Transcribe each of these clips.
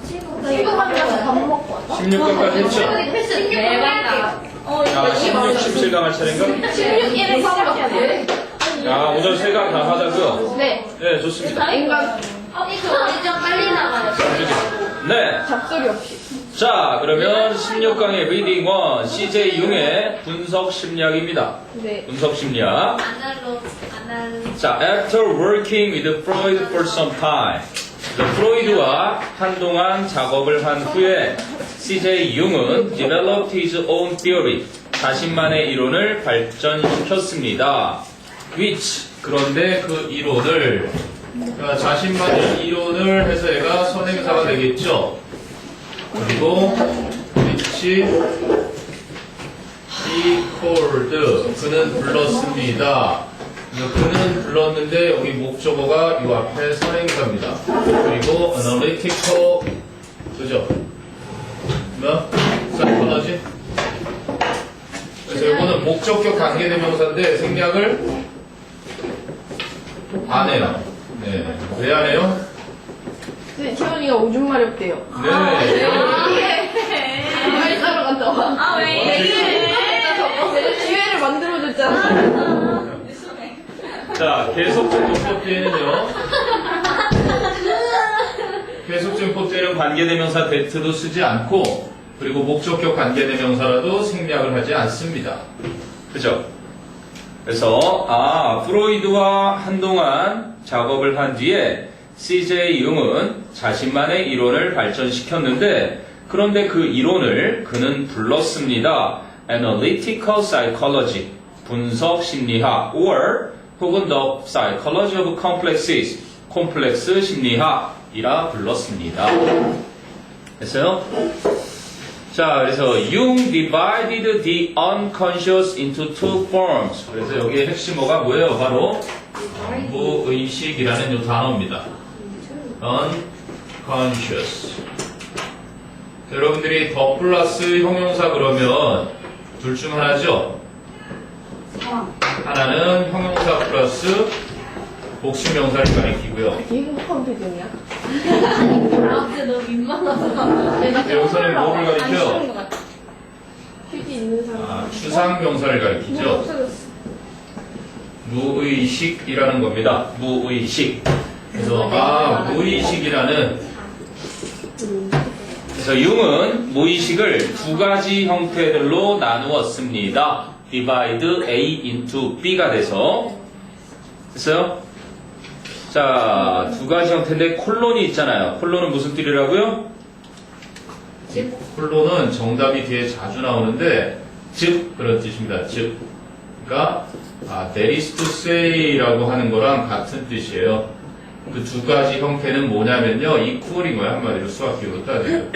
친구들이랑 밥 먹고 왔어? 16강까지 했죠? 16, 17강 할 차례인가? 16, 1을 수업해야 돼. 오늘 3강 다 하자고요? 네. 네, 좋습니다. 인간 이거 우리 좀 빨리 나가요. 네. 잡소리 없이. 자, 그러면 16강의 리딩 1, CJ 융의 분석 심리학입니다. 네. 분석 심리학. 아날로. 자, after working with Freud for some time. 프로이드와 한동안 작업을 한 후에 CJ 융은 developed his own theory. 자신만의 이론을 발전시켰습니다. which, 그런데 그 이론을, 자신만의 이론을 해서 얘가 선행사가 되겠죠. 그리고 which he called, 그는 불렀습니다. 그는 불렀는데 여기 목적어가 이 앞에 선행사입니다. 그리고 analytical, 그죠? 뭐? psychology? 그래서 이거는 목적격 관계대명사인데 생략을 안 해요. 네. 왜 안 해요? 네, 채원이가 오줌 마렵대요. 네. 빨리 따러 간다. 아, 왜 이래? 내가 기회를 만들어줬잖아. 자, 계속적용법 때에는요. 계속적용법 때는 관계대명사 that도 쓰지 않고, 그리고 목적격 관계대명사라도 생략을 하지 않습니다. 그죠? 그래서 프로이드와 한동안 작업을 한 뒤에 CJ 융은 자신만의 이론을 발전시켰는데, 그런데 그 이론을 그는 불렀습니다. Analytical Psychology, 분석 심리학, or 혹은 The Psychology of Complexes, 콤플렉스 심리학이라 불렀습니다. 됐어요? 자, 그래서 Jung divided the unconscious into two forms. 그래서 여기에 핵심어가 뭐예요? 바로 무의식이라는 이 단어입니다. unconscious. 여러분들이 더 플러스 형용사 그러면 둘 중 하나죠? 하나는 형용사 플러스 복수명사를 가리키고요. 되게 행복한 표정이야. 아, 근데 너무 민망하다. 여기서는 뭐를 안 쉬운 가리켜? 것 같아. 휴지 있는 사람. 추상명사를 가리키죠. 없어졌어. 무의식이라는 겁니다. 무의식. 그래서 무의식이라는, 그래서 융은 무의식을 두 가지 형태들로 나누었습니다. divide A into B가 돼서. 됐어요? 자, 두 가지 형태인데 콜론이 있잖아요. 콜론은 무슨 띠리라고요? 콜론은 정답이 뒤에 자주 나오는데 즉 그런 뜻입니다. 즉. 그러니까 that is to say라고 하는 거랑 같은 뜻이에요. 그 두 가지 형태는 뭐냐면요. equal인 거예요. 한마디로 수학기로 따지면.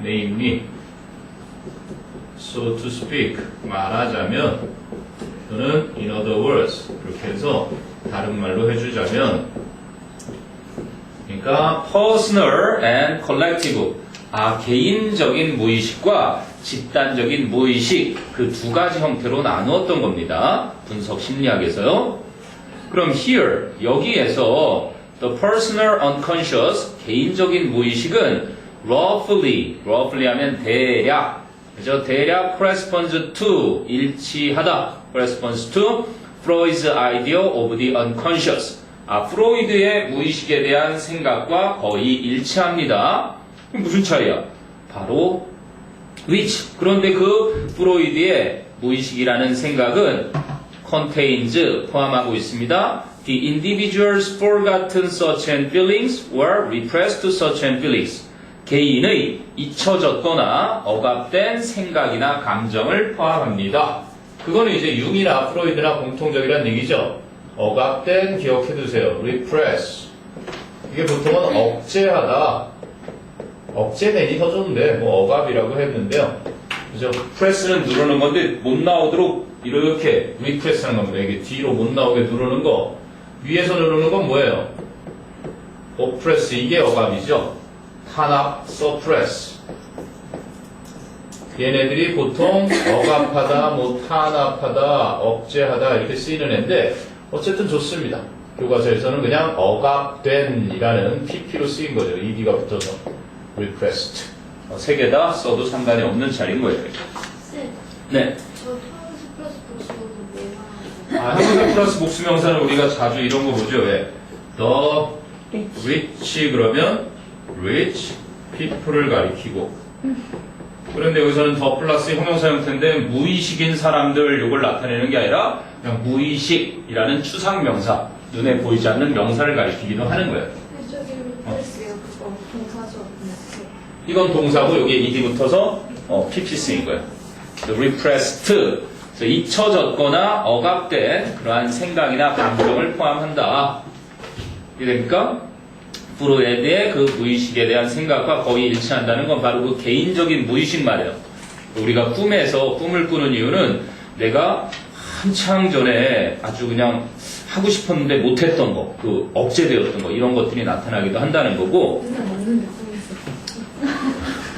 namely, so to speak, 말하자면 또는 in other words 그렇게 해서 다른 말로 해주자면, 그러니까 personal and collective, 개인적인 무의식과 집단적인 무의식, 그 두 가지 형태로 나누었던 겁니다. 분석 심리학에서요. 그럼 here, 여기에서 the personal unconscious, 개인적인 무의식은 roughly 하면 대략, 그죠? 대략 corresponds to, 일치하다, corresponds to Freud's idea of the unconscious. 프로이드의 무의식에 대한 생각과 거의 일치합니다. 무슨 차이야? 바로 which. 그런데 그 프로이드의 무의식이라는 생각은 contains, 포함하고 있습니다. The individual's forgotten thoughts and feelings or repressed thoughts and feelings. 개인의 잊혀졌거나 억압된 생각이나 감정을 포함합니다. 그거는 이제 융이나 프로이드나 공통적이라는 얘기죠. 억압된 기억해두세요. repress. 이게 보통은 억제하다. 억제되니 더 좋은데 뭐 억압이라고 했는데요. 그죠? press는 누르는 건데 못 나오도록 이렇게 repress 하는 겁니다. 이게 뒤로 못 나오게 누르는 거. 위에서 누르는 건 뭐예요? oppress. 이게 억압이죠. 탄압, suppress. 얘네들이 보통 억압하다, 뭐 탄압하다, 억제하다 이렇게 쓰이는 애인데 어쨌든 좋습니다. 교과서에서는 그냥 억압된이라는 pp로 쓰인 거죠. ed가 붙어서 repressed. 세 개 다 써도 상관이 없는 차례인 거예요. 쌤, 네. 저 프랑스 플러스 복수는 왜 말하는 한국의 플러스 복수명사는 우리가 자주 이런 거 보죠. 왜? The rich 그러면 rich people을 가리키고. 그런데 여기서는 더 플러스 형용사 형태인데 무의식인 사람들 요걸 나타내는 게 아니라 그냥 무의식이라는 추상명사, 눈에 보이지 않는 명사를 가리키기도 하는 거예요. 저기 리플레스요. 그거 동사죠. 이건 동사고 여기에 ed 붙어서 pp 쓰인 거예요. repressed, 그래서 잊혀졌거나 억압된 그러한 생각이나 감정을 포함한다. 이해됩니까? 프로에 대해 그 무의식에 대한 생각과 거의 일치한다는 건 바로 그 개인적인 무의식 말이에요. 우리가 꿈에서 꿈을 꾸는 이유는 내가 한창 전에 아주 그냥 하고 싶었는데 못했던 거, 그 억제되었던 거, 이런 것들이 나타나기도 한다는 거고,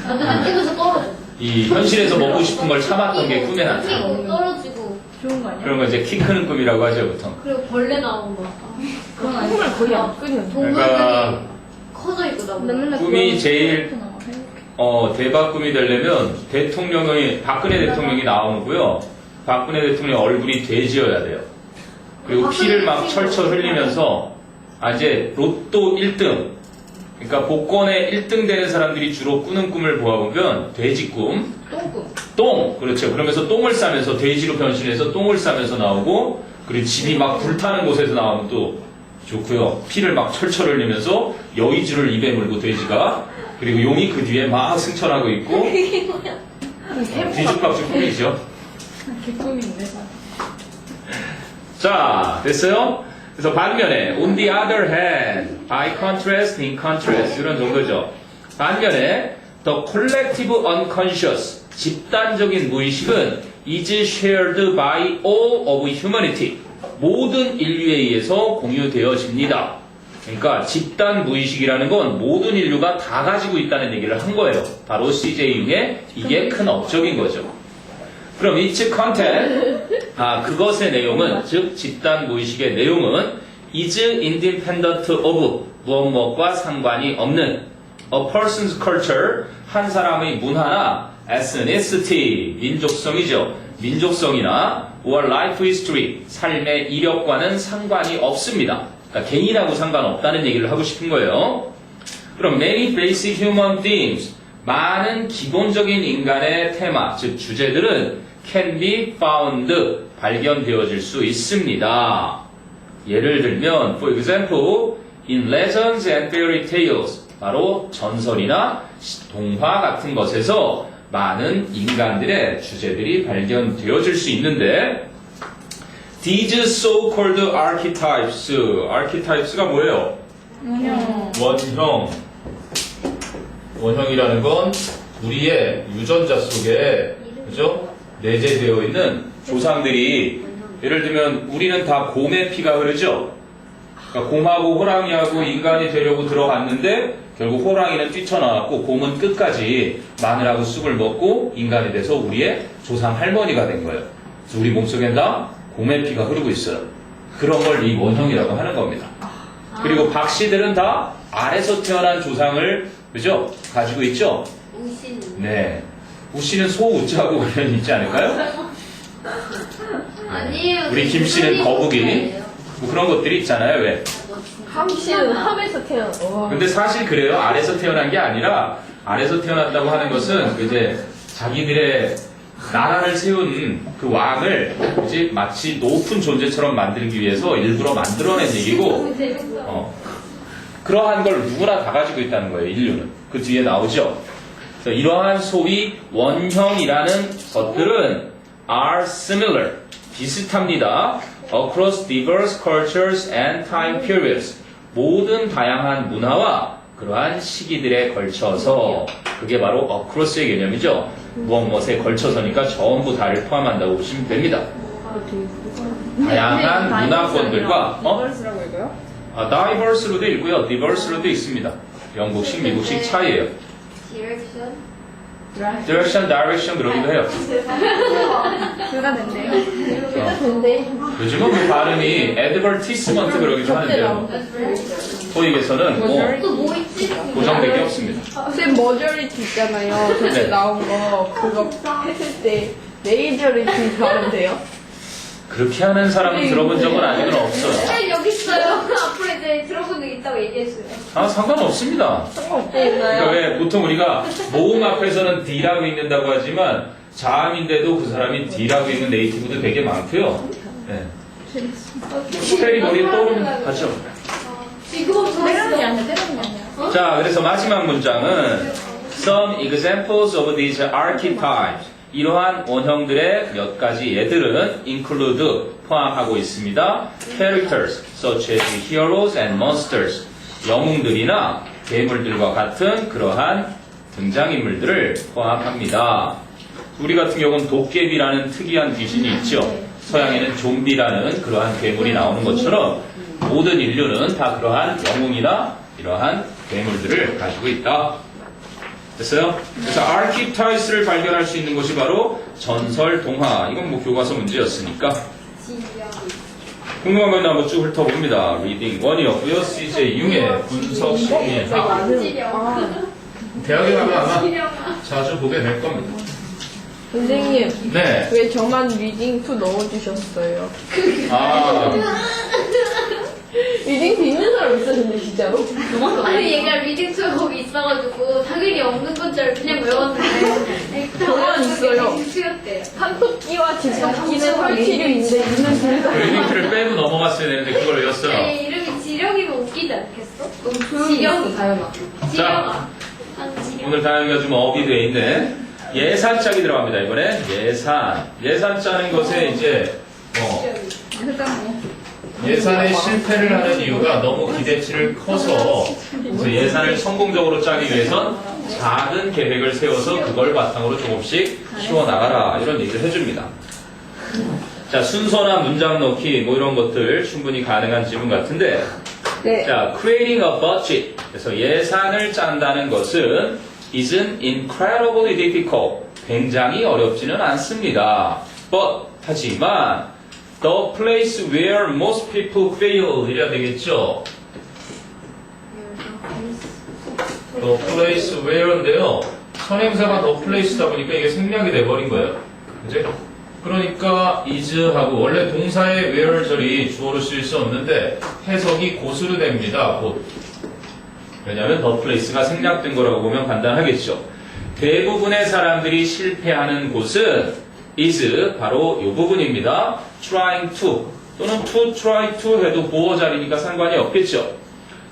나 그냥 뛰면서 떨어져. 이 현실에서 먹고 싶은 걸 참았던 게 꿈에 나타나. 뛰고 떨어지고. 좋은 거 아니야? 그런 걸 이제 키 크는 꿈이라고 하죠, 보통. 그리고 벌레 나오는 거. 그건 아니야. 꿈을 거의 안 꾸는. 그러니까 동물들이 커져 있고 나오고. 맨날 꿈이 제일 대박 꿈이 되려면 대통령이 박근혜 대통령이 나오고요. 박근혜 대통령 얼굴이 돼지여야 돼요. 그리고 피를 막 철철 흘리면서 이제 로또 1등, 그러니까 복권에 1등 되는 사람들이 주로 꾸는 꿈을 보아보면 돼지 꿈, 똥꿈. 똥, 그렇죠. 그러면서 똥을 싸면서 돼지로 변신해서 똥을 싸면서 나오고, 그리고 집이 막 불타는 곳에서 나오면 또 좋고요. 피를 막 철철 흘리면서 여의주를 입에 물고 돼지가, 그리고 용이 그 뒤에 막 승천하고 있고, 뒤죽박죽 꿈이죠. 개꿈인데. 자, 됐어요? 그래서 반면에 on the other hand, by contrast, in contrast 이런 정도죠. 반면에 the collective unconscious, 집단적인 무의식은 is shared by all of humanity, 모든 인류에 의해서 공유되어집니다. 그러니까 집단 무의식이라는 건 모든 인류가 다 가지고 있다는 얘기를 한 거예요. 바로 CJ 융의 이게 큰 업적인 거죠. 그럼 its content, 그것의 내용은, 즉 집단 무의식의 내용은 is independent of, 무엇과 상관이 없는 a person's culture, 한 사람의 문화나 ethnicity, 민족성이죠. 민족성이나 or life history, 삶의 이력과는 상관이 없습니다. 그러니까 개인하고 상관없다는 얘기를 하고 싶은 거예요. 그럼 many basic human themes, 많은 기본적인 인간의 테마, 즉 주제들은 can be found, 발견되어질 수 있습니다. 예를 들면, for example, in legends and fairy tales, 바로 전설이나 동화 같은 것에서 많은 인간들의 주제들이 발견되어질 수 있는데, these so-called archetypes, archetypes가 뭐예요? 원형. 원형이라는 건 우리의 유전자 속에, 그죠? 내재되어 있는 조상들이, 예를 들면 우리는 다 곰의 피가 흐르죠? 그러니까 곰하고 호랑이하고 인간이 되려고 들어갔는데 결국 호랑이는 뛰쳐나왔고 곰은 끝까지 마늘하고 쑥을 먹고 인간이 돼서 우리의 조상 할머니가 된 거예요. 그래서 우리 몸속엔 다 곰의 피가 흐르고 있어요. 그런 걸 이 원형이라고 하는 겁니다. 그리고 박씨들은 다 알에서 태어난 조상을, 그죠? 가지고 있죠? 우신. 네. 우씨는 소우자하고 관련이 있지 않을까요? 아니에요. 우리 김씨는 거북이, 뭐 그런 것들이 있잖아요. 왜? 함씨는 함에서 태어나. 근데 사실 그래요. 알에서 태어난 게 아니라, 알에서 태어났다고 하는 것은 이제 자기들의 나라를 세운 그 왕을 이제 마치 높은 존재처럼 만들기 위해서 일부러 만들어낸 얘기고, 그러한 걸 누구나 다 가지고 있다는 거예요. 인류는. 그 뒤에 나오죠. 그래서 이러한 소위 원형이라는 것들은 are similar, 비슷합니다. across diverse cultures and time periods, 모든 다양한 문화와 그러한 시기들에 걸쳐서, 그게 바로 across의 개념이죠. 무엇에 걸쳐서니까 전부 다를 포함한다고 보시면 됩니다. 다양한 문화권들과 diverse라고 읽어요? diverse로도 읽고요, diverse로도 있습니다. 영국식, 미국식 차이예요. 디렉션? direction, direction 그러기도 해요. 둘다 된대요. 근데 요즘은 그 발음이 advertisement 그러기도 하는데요. 토익에서는 뭐 또뭐 있지? 고정된 게 없습니다. 쌤 머저리티 있잖아요. 저때 네. 나온 거 그거 했을 때 메이저리티 가면 돼요? 그렇게 하는 사람은 들어본 적은 아직은 없어요. 네, 여기 있어요. 앞으로 이제 들어본 적 있다고 얘기했어요. 아, 상관없습니다. 상관없나요? 그러니까 왜 보통 우리가 모음 앞에서는 D라고 읽는다고 하지만 자음인데도 그 사람이 D라고 읽는 네이티브도 되게 많고요. 네. 스펠이 머리에 떠오르는 가죠. 지금 때려는 게 아니야, 때려는 게 아니야. 자, 그래서 마지막 문장은 Some examples of these archetypes. 이러한 원형들의 몇 가지 예들은 include 포함하고 있습니다. Characters such as heroes and monsters. 영웅들이나 괴물들과 같은 그러한 등장인물들을 포함합니다. 우리 같은 경우는 도깨비라는 특이한 귀신이 있죠. 서양에는 좀비라는 그러한 괴물이 나오는 것처럼 모든 인류는 다 그러한 영웅이나 이러한 괴물들을 가지고 있다. 됐어요? 그래서 archetypes를 발견할 수 있는 것이 바로 전설, 동화. 이건 뭐 교과서 문제였으니까. 궁금한 건 한번 쭉 훑어봅니다. 리딩 1이었고요. CJ 융의 분석 심리학. 대학에 가면 아마 자주 보게 될 겁니다. 선생님, 네. 왜 저만 리딩 2 넣어주셨어요? 아, 리딩 2 있는 사람 있었는데, 진짜로? 아니 얘가 리딩투가 거기 있어가지고 당연히 없는 건 줄 알고 그냥 외웠는데 저만 있어요. 리딩투였대요. 한토끼와 집토끼는 설치류인데, 있는 둘 다. 링크를 빼고 넘어갔어야 되는데 그걸 외웠어요. 네, 이름이 지령이면 웃기지 않겠어? 조용히 있어, 다현아. 지령아. 지령. 오늘 다영이가 좀 업이 돼 있네. 예산짝이 들어갑니다. 이번에 예산. 예산 짜는 것에 이제 예산에 실패를 하는 이유가 너무 기대치를 커서 그래서 예산을 성공적으로 짜기 위해선 작은 계획을 세워서 그걸 바탕으로 조금씩 키워나가라 이런 얘기를 해줍니다. 자, 순서나 문장 넣기 뭐 이런 것들 충분히 가능한 지문 같은데 네. 자, creating a budget. 그래서 예산을 짠다는 것은 isn't incredibly difficult. 굉장히 어렵지는 않습니다. But, 하지만 the place where most people fail 이래야 되겠죠. the place where인데요. 선행사가 the place다 보니까 이게 생략이 돼버린 거예요. 그죠? 그러니까 is하고 원래 동사의 where 절이 주어로 쓰일 수 없는데 해석이 곳으로 됩니다. 곳. 왜냐하면 the place가 생략된 거라고 보면 간단하겠죠. 대부분의 사람들이 실패하는 곳은 is 바로 이 부분입니다. trying to 또는 to try to 해도 보어 자리니까 상관이 없겠죠.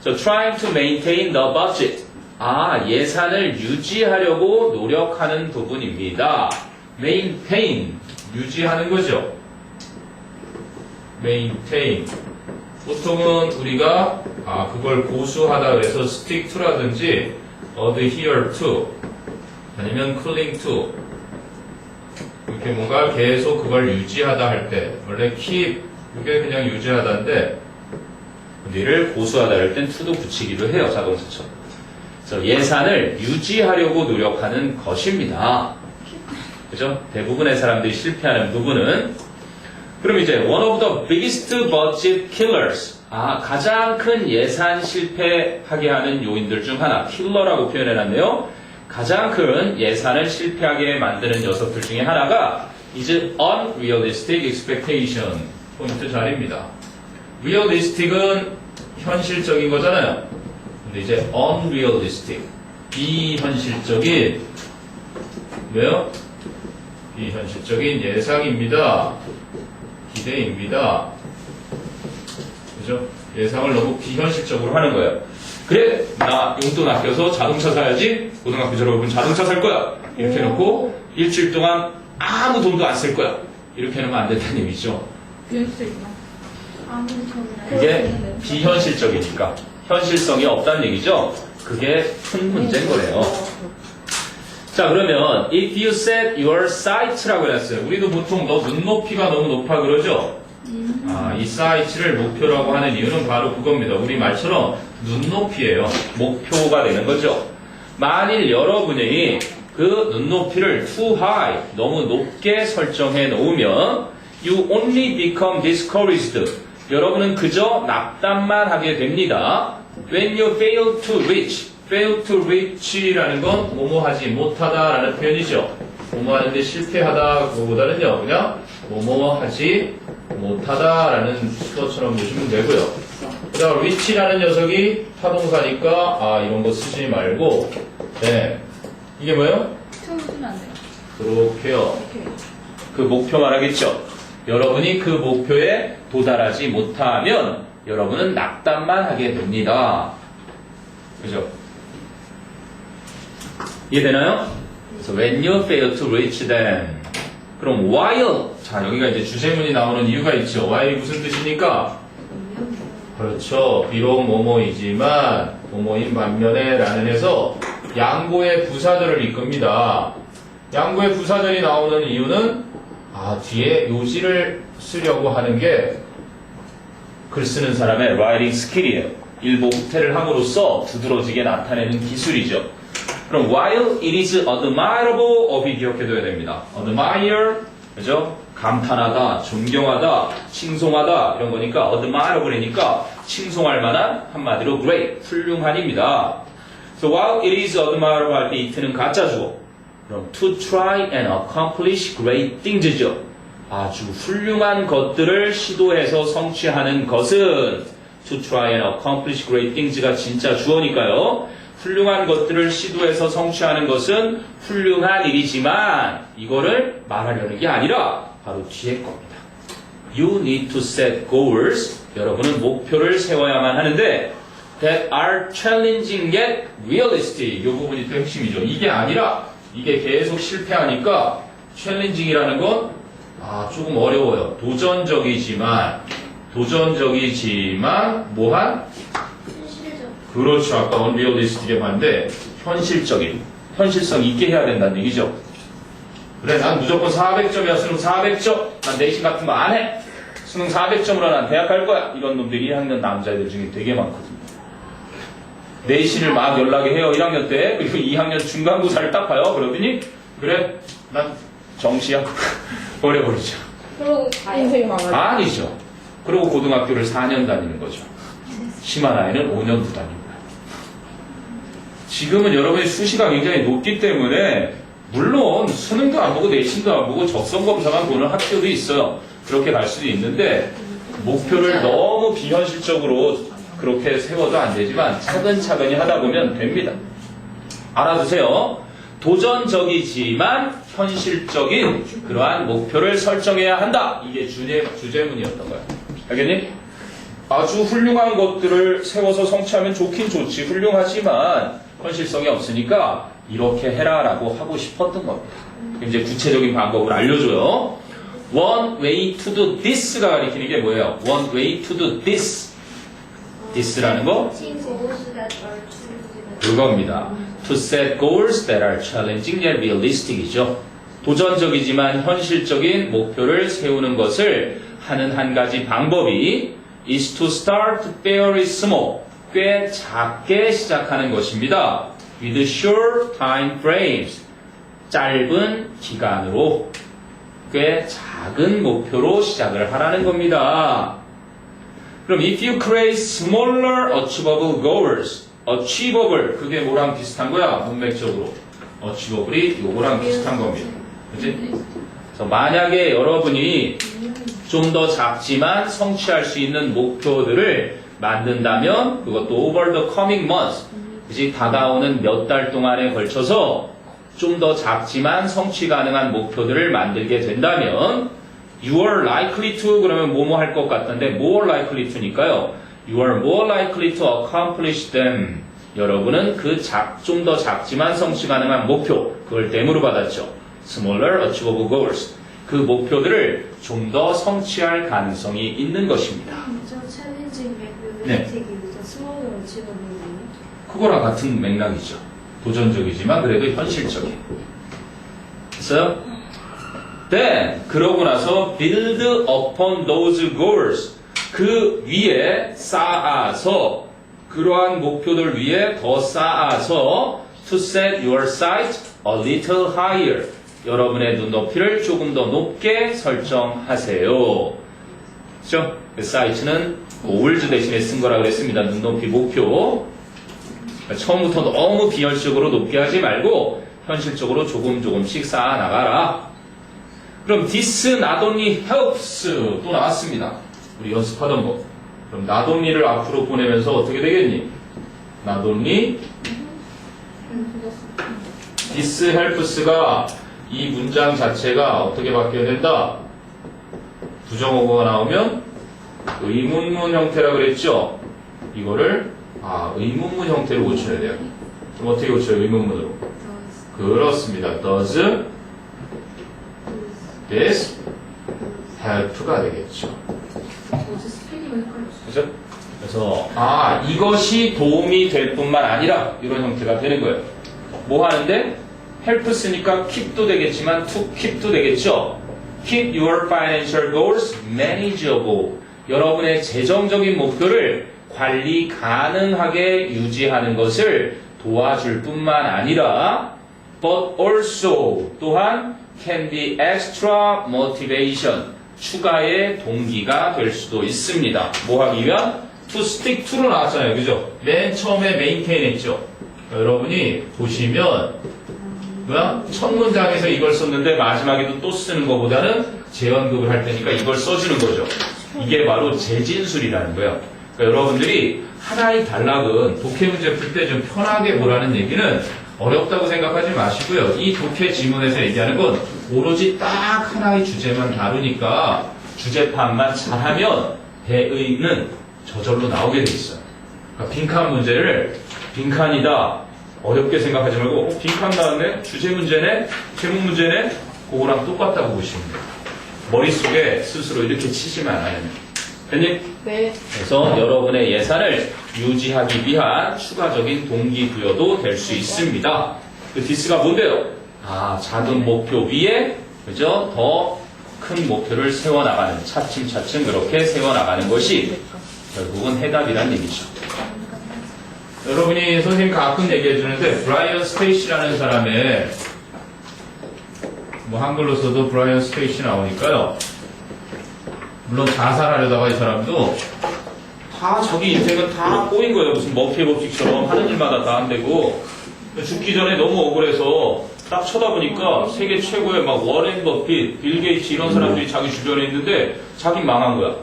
So trying to maintain the budget. 아, 예산을 유지하려고 노력하는 부분입니다. maintain 유지하는 거죠. maintain 보통은 우리가 그걸 고수하다 그래서 stick to라든지 adhere to 아니면 cling to 이렇게 뭔가 계속 그걸 유지하다 할 때 원래 keep 이게 그냥 유지하다인데 얘를 고수하다 할 땐 to도 붙이기도 해요. 자동차처럼. 그래서 예산을 유지하려고 노력하는 것입니다. 그죠? 대부분의 사람들이 실패하는 부분은 그럼 이제 one of the biggest budget killers 가장 큰 예산 실패하게 하는 요인들 중 하나 킬러라고 표현해놨네요. 가장 큰 예산을 실패하게 만드는 녀석들 중에 하나가 is unrealistic expectation 포인트 자리입니다. realistic은 현실적인 거잖아요. 근데 이제 unrealistic 비현실적인 왜요? 비현실적인 예상입니다. 기대입니다. 그죠? 예상을 너무 비현실적으로 하는 거예요. 그래, 나 용돈 아껴서 자동차 사야지. 고등학교 졸업은 자동차 살 거야. 이렇게 해놓고 일주일 동안 아무 돈도 안 쓸 거야. 이렇게 해놓으면 안 된다는 얘기죠. 그게 비현실적이니까 현실성이 없다는 얘기죠. 그게 큰 문제인 거예요. 자, 그러면 if you set your sight라고 해놨어요. 우리도 보통 너 눈높이가 너무 높아 그러죠. 이 sight를 목표라고 하는 이유는 바로 그겁니다. 우리 말처럼 눈높이에요. 목표가 되는 거죠. 만일 여러분이 그 눈높이를 too high, 너무 높게 설정해 놓으면 you only become discouraged. 여러분은 그저 낙담만 하게 됩니다. When you fail to reach, fail to reach라는 건 뭐뭐 하지 못하다라는 표현이죠. 뭐뭐 하는데 실패하다 그거보다는요 그냥 뭐뭐 하지 못하다라는 것처럼 보시면 되고요. 그 다음 reach라는 녀석이 타동사니까 이런 거 쓰지 말고 네 이게 뭐예요? 처음 쓰면 안 돼요. 그렇게요. 그 목표 말하겠죠. 여러분이 그 목표에 도달하지 못하면 여러분은 낙담만 하게 됩니다. 그죠? 이해되나요? 그래서 when you fail to reach them. 그럼 while. 자, 여기가 이제 주제문이 나오는 이유가 있죠. while이 무슨 뜻입니까? 그렇죠. 비록 뭐뭐이지만 뭐뭐인 반면에 라는 해서 양보의 부사절을 이끕니다. 양보의 부사절이 나오는 이유는 뒤에 요지를 쓰려고 하는 게 글 쓰는 사람의 writing skill이에요. 일보 후퇴를 함으로써 두드러지게 나타내는 기술이죠. 그럼 while it is admirable 업이 기억해둬야 됩니다. admire, 그죠? 감탄하다, 존경하다, 칭송하다 이런 거니까 admirable이니까 칭송할 만한 한마디로 great, 훌륭한입니다. So while it is admirable 할 때 it는 가짜 주어. 그럼 to try and accomplish great things죠. 아주 훌륭한 것들을 시도해서 성취하는 것은 to try and accomplish great things가 진짜 주어니까요. 훌륭한 것들을 시도해서 성취하는 것은 훌륭한 일이지만 이거를 말하려는 게 아니라 바로 뒤에 겁니다. You need to set goals. 여러분은 목표를 세워야만 하는데 that are challenging yet realistic. 이 부분이 또 핵심이죠. 이게 아니라 이게 계속 실패하니까 challenging이라는 건 조금 어려워요. 도전적이지만 뭐한? 현실적. 그렇죠. 아까 unrealistic에 봤는데 현실성 있게 해야 된다는 얘기죠. 그래, 난 무조건 400점이야. 수능 400점. 난 내신 같은 거 안 해. 수능 400점으로 난 대학 갈 거야. 이런 놈들이 1학년 남자애들 중에 되게 많거든요. 내신을 막 연락해 해요. 1학년 때. 그리고 2학년 중간고사를 딱 봐요. 그러더니 그래, 난 정시야. 버려버리죠. 그러고 가요. 인생이 망하죠. 아니죠. 그리고 고등학교를 4년 다니는 거죠. 심한 아이는 5년도 다닙니다. 지금은 여러분의 수시가 굉장히 높기 때문에 물론 수능도 안 보고 내신도 안 보고 적성검사만 보는 학교도 있어요. 그렇게 갈 수도 있는데 목표를 너무 비현실적으로 그렇게 세워도 안 되지만 차근차근히 하다 보면 됩니다. 알아두세요. 도전적이지만 현실적인 그러한 목표를 설정해야 한다. 이게 주제문이었던 거예요. 알겠니? 아주 훌륭한 것들을 세워서 성취하면 좋긴 좋지. 훌륭하지만 현실성이 없으니까 이렇게 해라라고 하고 싶었던 겁니다. 이제 구체적인 방법을 알려줘요. One way to do this가 가리키는 게 뭐예요? One way to do this. this라는 거? 그겁니다. To set goals that are challenging yet realistic이죠. 도전적이지만 현실적인 목표를 세우는 것을 하는 한 가지 방법이 is to start very small. 꽤 작게 시작하는 것입니다. With short time frames. 짧은 기간으로 꽤 작은 목표로 시작을 하라는 겁니다. 그럼 if you create smaller achievable goals, achievable 그게 뭐랑 비슷한 거야? 문맥적으로 achievable이 요거랑 비슷한 겁니다. 그치? 그래서 만약에 여러분이 좀 더 작지만 성취할 수 있는 목표들을 만든다면 그것도 over the coming months 그치? 다가오는 몇 달 동안에 걸쳐서 좀 더 작지만 성취 가능한 목표들을 만들게 된다면 you are likely to 그러면 뭐뭐 할 것 같던데 more likely to니까요. You are more likely to accomplish them. 여러분은 그 좀 더 작지만 성취 가능한 목표 그걸 댐으로 받았죠. Smaller achievable goals. 그 목표들을 좀 더 성취할 가능성이 있는 것입니다. 저 챌린징 네. 맥락이 스몰로 어치버블이에요? 그거랑 같은 맥락이죠. 도전적이지만 그래도 현실적인. 됐어요? Then 그러고 나서 build upon those goals. 그 위에 쌓아서 그러한 목표들 위에 더 쌓아서 to to set your sight a little higher. 여러분의 눈높이를 조금 더 높게 설정하세요. 그렇죠? sight는 goals 대신에 쓴 거라 그랬습니다. 눈높이 목표. 처음부터 너무 비현실적으로 높게 하지 말고 현실적으로 조금씩 쌓아 나가라. 그럼 this not only helps 또 나왔습니다. 우리 연습하던 거. 그럼 not only를 앞으로 보내면서 어떻게 되겠니? not only this helps가 이 문장 자체가 어떻게 바뀌어야 된다? 부정어구가 나오면 의문문 형태라 그랬죠? 이거를 의문문 형태로 고쳐야 돼요. 그럼 어떻게 고쳐요? 의문문으로. 그렇습니다. Does this help가 되겠죠. 그죠? 그래서 이것이 도움이 될 뿐만 아니라 이런 형태가 되는 거예요. 뭐 하는데? help 쓰니까 keep도 되겠지만 to keep도 되겠죠. Keep your financial goals manageable. 여러분의 재정적인 목표를 관리 가능하게 유지하는 것을 도와줄 뿐만 아니라 but also 또한 can be extra motivation. 추가의 동기가 될 수도 있습니다. 뭐 하기 위한? to stick to로 나왔잖아요. 그죠? 맨 처음에 maintain 했죠. 여러분이 보시면 첫 문장에서 이걸 썼는데 마지막에도 또 쓰는 것보다는 재언급을 할 때니까 이걸 써주는 거죠. 이게 바로 재진술이라는 거예요. 그러니까 여러분들이 하나의 단락은 독해 문제 풀 때 좀 편하게 보라는 얘기는 어렵다고 생각하지 마시고요. 이 독해 지문에서 얘기하는 건 오로지 딱 하나의 주제만 다루니까 주제파만 잘하면 대의는 저절로 나오게 돼 있어요. 그러니까 빈칸 문제를 빈칸이다 어렵게 생각하지 말고 빈칸 나왔네? 주제 문제네? 제목 문제네? 그거랑 똑같다고 보시면 돼요. 머릿속에 스스로 이렇게 치시면 안 하면 됐니? 네. 그래서 여러분의 예산을 유지하기 위한 추가적인 동기부여도 될 수 있습니다. 그 디스가 뭔데요? 작은 목표 위에 그죠? 더 큰 목표를 세워나가는 차츰차츰 그렇게 세워나가는 것이 결국은 해답이란 얘기죠. 여러분이 선생님 가끔 얘기해 주는데 브라이언 스테이시라는 사람의 뭐 한글로 써도 브라이언 스테이시 나오니까요. 물론 자살하려다가 이 사람도 다 자기 인생은 다 꼬인 거예요. 무슨 머피의 법칙처럼 하는 일마다 다 안 되고 죽기 전에 너무 억울해서 딱 쳐다보니까 세계 최고의 막 워렌 버핏, 빌 게이츠 이런 사람들이 자기 주변에 있는데 자기 망한 거야.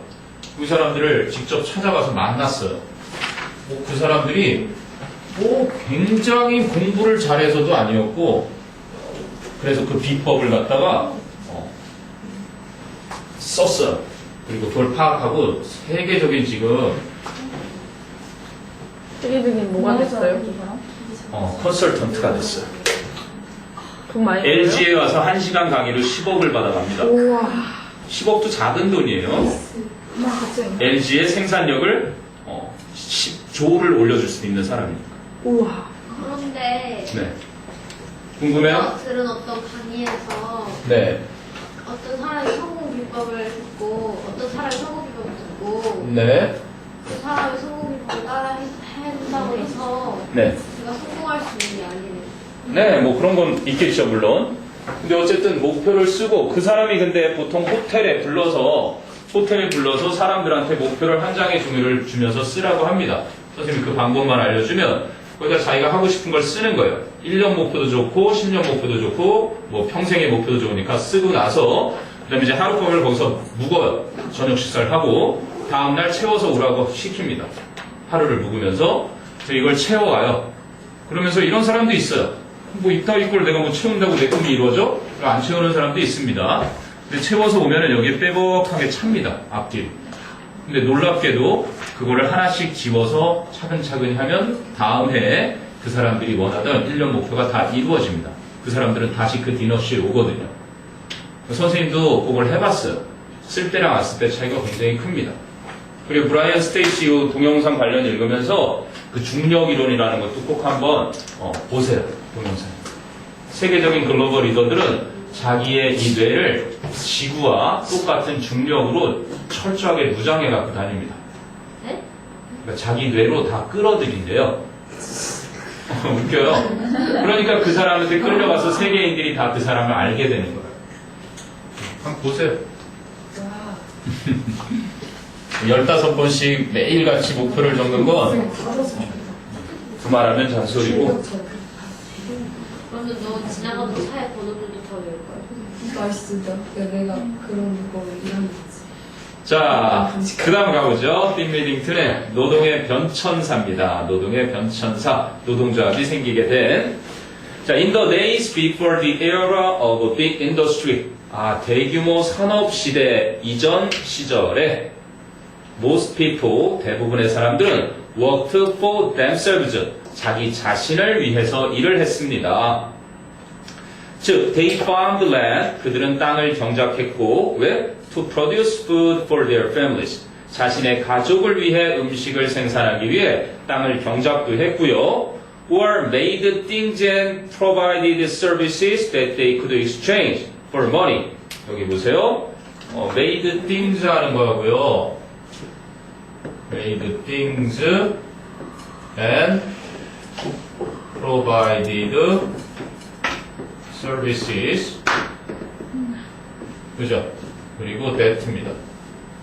그 사람들을 직접 찾아가서 만났어요. 그 사람들이 굉장히 공부를 잘해서도 아니었고 그래서 그 비법을 갖다가 썼어요. 그리고 그걸 파악하고 세계적인 뭐가 됐어요? 컨설턴트가 됐어요. 돈 많이 벌어요? LG에 와서 1시간 강의로 10억을 받아갑니다. 우와. 10억도 작은 돈이에요. LG의 생산력을 10조를 올려줄 수 있는 사람입니다. 우와. 그런데 네. 궁금해요? 들은 어떤 강의에서 네. 어떤 사람이 성공 비법을 듣고 어떤 사람이 성공 비법을 듣고 네. 그 사람이 성공 비법을 따라 한다고 해서 네. 제가 성공할 수 있는 게 아니에요. 네, 뭐 그런 건 있겠죠, 물론. 근데 어쨌든 목표를 쓰고 그 사람이 근데 보통 호텔에 불러서 사람들한테 목표를 한 장의 종이를 주면서 쓰라고 합니다. 선생님이 그 방법만 알려주면 거기다 자기가 하고 싶은 걸 쓰는 거예요. 1년 목표도 좋고 10년 목표도 좋고 뭐 평생의 목표도 좋으니까 쓰고 나서 그다음에 이제 하룻밤을 거기서 묵어요. 저녁 식사를 하고 다음날 채워서 오라고 시킵니다. 하루를 묵으면서 이걸 채워와요. 그러면서 이런 사람도 있어요. 뭐 이따위 걸 내가 뭐 채운다고 내 꿈이 이루어져? 안 채우는 사람도 있습니다. 근데 채워서 오면은 여기에 빼곡하게 찹니다. 앞뒤. 근데 놀랍게도 그거를 하나씩 집어서 차근차근히 하면 다음 해에 그 사람들이 원하던 1년 목표가 다 이루어집니다. 그 사람들은 다시 그 디너쇼에 오거든요. 선생님도 그걸 해봤어요. 쓸 때랑 안 쓸 때 차이가 굉장히 큽니다. 그리고 브라이언 스테이시 동영상 관련 읽으면서 그 중력 이론이라는 것도 꼭 한번 보세요. 동영상. 세계적인 글로벌 리더들은 자기의 이 뇌를 지구와 똑같은 중력으로 철저하게 무장해 갖고 다닙니다. 네? 그러니까 자기 뇌로 다 끌어들인대요. 웃겨요. 그러니까 그 사람한테 끌려가서 세계인들이 다 그 사람을 알게 되는 거예요. 한번 보세요. 15번씩 매일같이 목표를 적는 건 두말하면 잔소리고 그러면 너 지나가는 차에 번호들도 더 외울 거야. 맛있다. 내가 그런 거 일하는 거지. 자, 그 다음 가보죠. 빔 미딩튼의 노동의 변천사입니다. 노동의 변천사, 노동조합이 생기게 된. 자, in the days before the era of big industry. 대규모 산업시대 이전 시절에 most people, 대부분의 사람들은 worked for themselves. 자기 자신을 위해서 일을 했습니다. 즉, they farmed land. 그들은 땅을 경작했고, 왜? To produce food for their families. 자신의 가족을 위해 음식을 생산하기 위해 땅을 경작도 했고요. Or made things and provided services that they could exchange for money. 여기 보세요. made things 하는 거고요. made things and provided services. 그죠? 그리고 that입니다.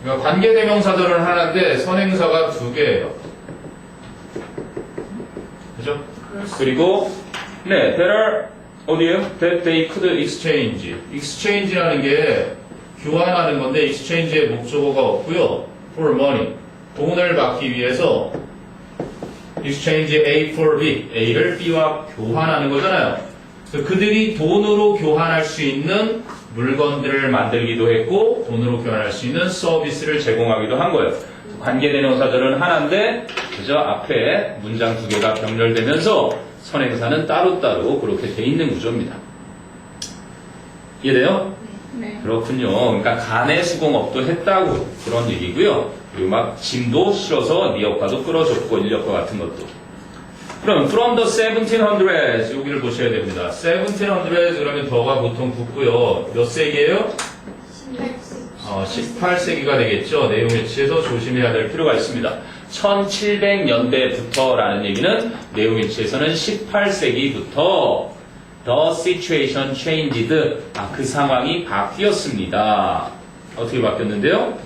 그러니까 관계대명사들은 하나인데 선행사가 두 개예요. 그죠? 그리고 네, better 어디에요? That they could exchange. exchange라는 게 교환하는 건데 exchange의 목적어가 없고요. for money. 돈을 받기 위해서 exchange A for B. A를 B와 교환하는 거잖아요. 그들이 돈으로 교환할 수 있는 물건들을 만들기도 했고 돈으로 교환할 수 있는 서비스를 제공하기도 한 거예요. 관계대명사들은 하나인데 그저 앞에 문장 두 개가 병렬되면서 선행사는 따로따로 그렇게 돼 있는 구조입니다. 이해돼요? 네. 그렇군요. 그러니까 간의 수공업도 했다고 그런 얘기고요. 그리고 막 짐도 실어서 니역과도 끌어줬고 인력과 같은 것도. 그럼 from the 1700s 여기를 보셔야 됩니다. 1700s 그러면 더가 보통 붙고요. 몇 세기예요? 18세기가 되겠죠. 내용 일치에서 조심해야 될 필요가 있습니다. 1700년대부터라는 얘기는 내용 일치에서는 18세기부터 the situation changed. 그 상황이 바뀌었습니다. 어떻게 바뀌었는데요?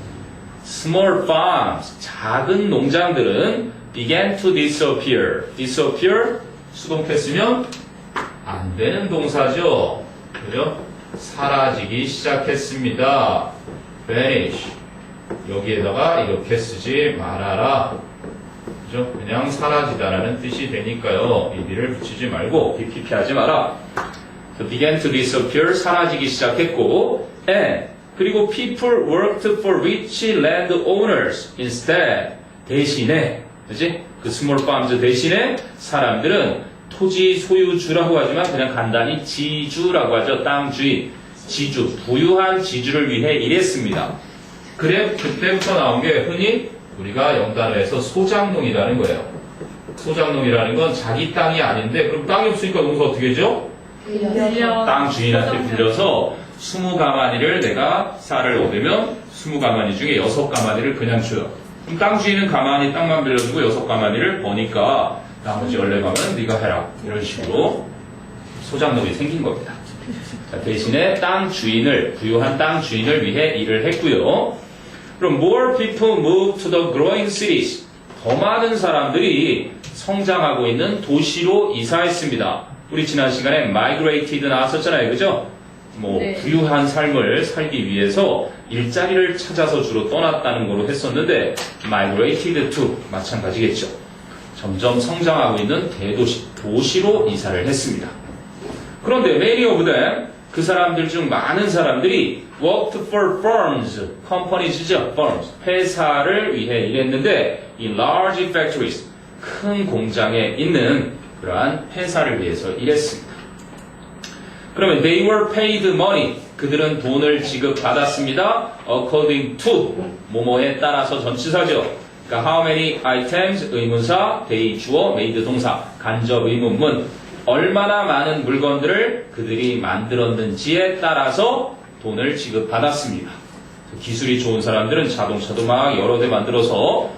Small farms, 작은 농장들은 began to disappear. disappear, 수동태쓰면 안 되는 동사죠. 그죠? 사라지기 시작했습니다. vanish. 여기에다가 이렇게 쓰지 말아라. 그죠? 그냥 사라지다라는 뜻이 되니까요. 비비를 붙이지 말고 BPP 하지 마라. So began to disappear, 사라지기 시작했고, and 그리고 people worked for rich landowners instead. 대신에, 그지? 그 스몰 farms 대신에 사람들은 토지 소유주라고 하지만 그냥 간단히 지주라고 하죠. 땅 주인, 지주, 부유한 지주를 위해 일했습니다. 그래, 그때부터 나온 게 흔히 우리가 영단어에서 소작농이라는 거예요. 소작농이라는 건 자기 땅이 아닌데, 그럼 땅이 없으니까 농사 어떻게 하죠? 땅 주인한테 빌려서 20가마니를 내가 쌀을 얻으면 20가마니 중에 6가마니를 그냥 줘요. 그럼 땅 주인은 가만히 땅만 빌려주고 6가마니를 버니까 나머지 14가마는 네가 해라. 이런 식으로 소작농이 생긴 겁니다. 자, 대신에 땅 주인을, 부유한 땅 주인을 위해 일을 했고요. 그럼 more people move to the growing cities. 더 많은 사람들이 성장하고 있는 도시로 이사했습니다. 우리 지난 시간에 migrated 나왔었잖아요. 그죠? 네. 부유한 삶을 살기 위해서 일자리를 찾아서 주로 떠났다는 거로 했었는데 migrated to 마찬가지겠죠. 점점 성장하고 있는 대도시, 도시로 이사를 했습니다. 그런데 many of them, 그 사람들 중 많은 사람들이 worked for firms, companies죠, firms, 회사를 위해 일했는데 in large factories, 큰 공장에 있는 그러한 회사를 위해서 일했습니다. 그러면 they were paid money, 그들은 돈을 지급받았습니다. according to, 뭐뭐에 따라서 전치사죠. 그러니까 how many items, 의문사, they 주어, made 동사, 간접 의문문, 얼마나 많은 물건들을 그들이 만들었는지에 따라서 돈을 지급받았습니다. 기술이 좋은 사람들은 자동차도 막 여러 대 만들어서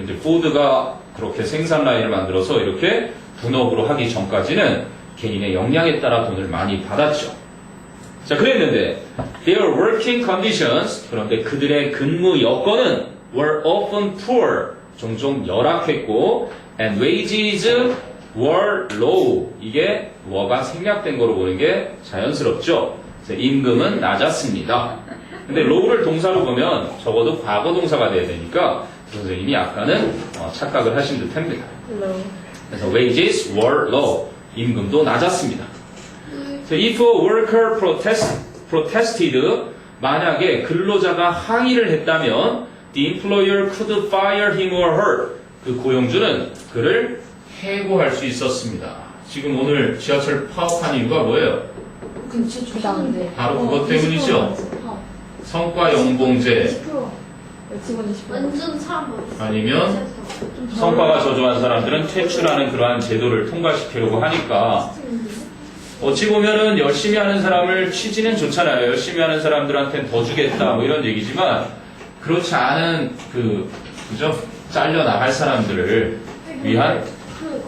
이제 포드가 그렇게 생산 라인을 만들어서 이렇게 분업으로 하기 전까지는 개인의 역량에 따라 돈을 많이 받았죠. 자, 그랬는데 their working conditions, 그런데 그들의 근무 여건은 were often poor, 종종 열악했고 and wages were low, 이게 were가 생략된 거로 보는 게 자연스럽죠. 임금은 낮았습니다. 근데 low를 동사로 보면 적어도 과거 동사가 돼야 되니까 선생님이 약간은 착각을 하신 듯 합니다. 그래서 wages were low, 임금도 낮았습니다. If a worker protested, 만약에 근로자가 항의를 했다면 the employer could fire him or her, 그 고용주는 그를 해고할 수 있었습니다. 지금 오늘 지하철 파업한 이유가 뭐예요? 근데 진짜 좋다는데. 바로 그것 때문이죠. 성과 연봉제 직원이 10%. 완전 사람 많았어. 아니면 성과가 저조한 사람들은 퇴출하는 그러한 제도를 통과시키려고 하니까 어찌 보면은 열심히 하는 사람을 취지는 좋잖아요. 열심히 하는 사람들한테는 더 주겠다 뭐 이런 얘기지만 그렇지 않은 그죠? 잘려나갈 사람들을 위한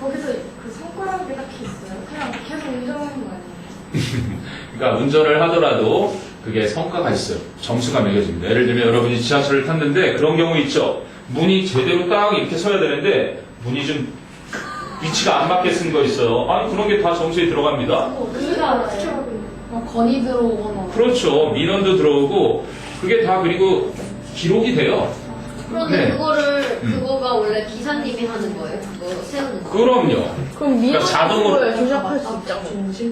거기서 그 손가락이 딱히 있어요. 그냥 계속 운전하는 거 아니에요? 그러니까 운전을 하더라도 그게 성과가 있어요. 점수가 매겨집니다. 예를 들면 여러분이 지하철을 탔는데 그런 경우 있죠. 문이 제대로 딱 이렇게 서야 되는데 문이 좀 위치가 안 맞게 쓴 거 있어요. 아니 그런 게 다 점수에 들어갑니다. 그가 건이 들어오거나. 그렇죠. 민원도 들어오고 그게 다 그리고 기록이 돼요. 그런데 네. 그거가 원래 기사님이 하는 거예요? 그거 세우는 거? 그럼요. 그럼 그러니까 자동으로- 민원을 조작할 수 있잖아.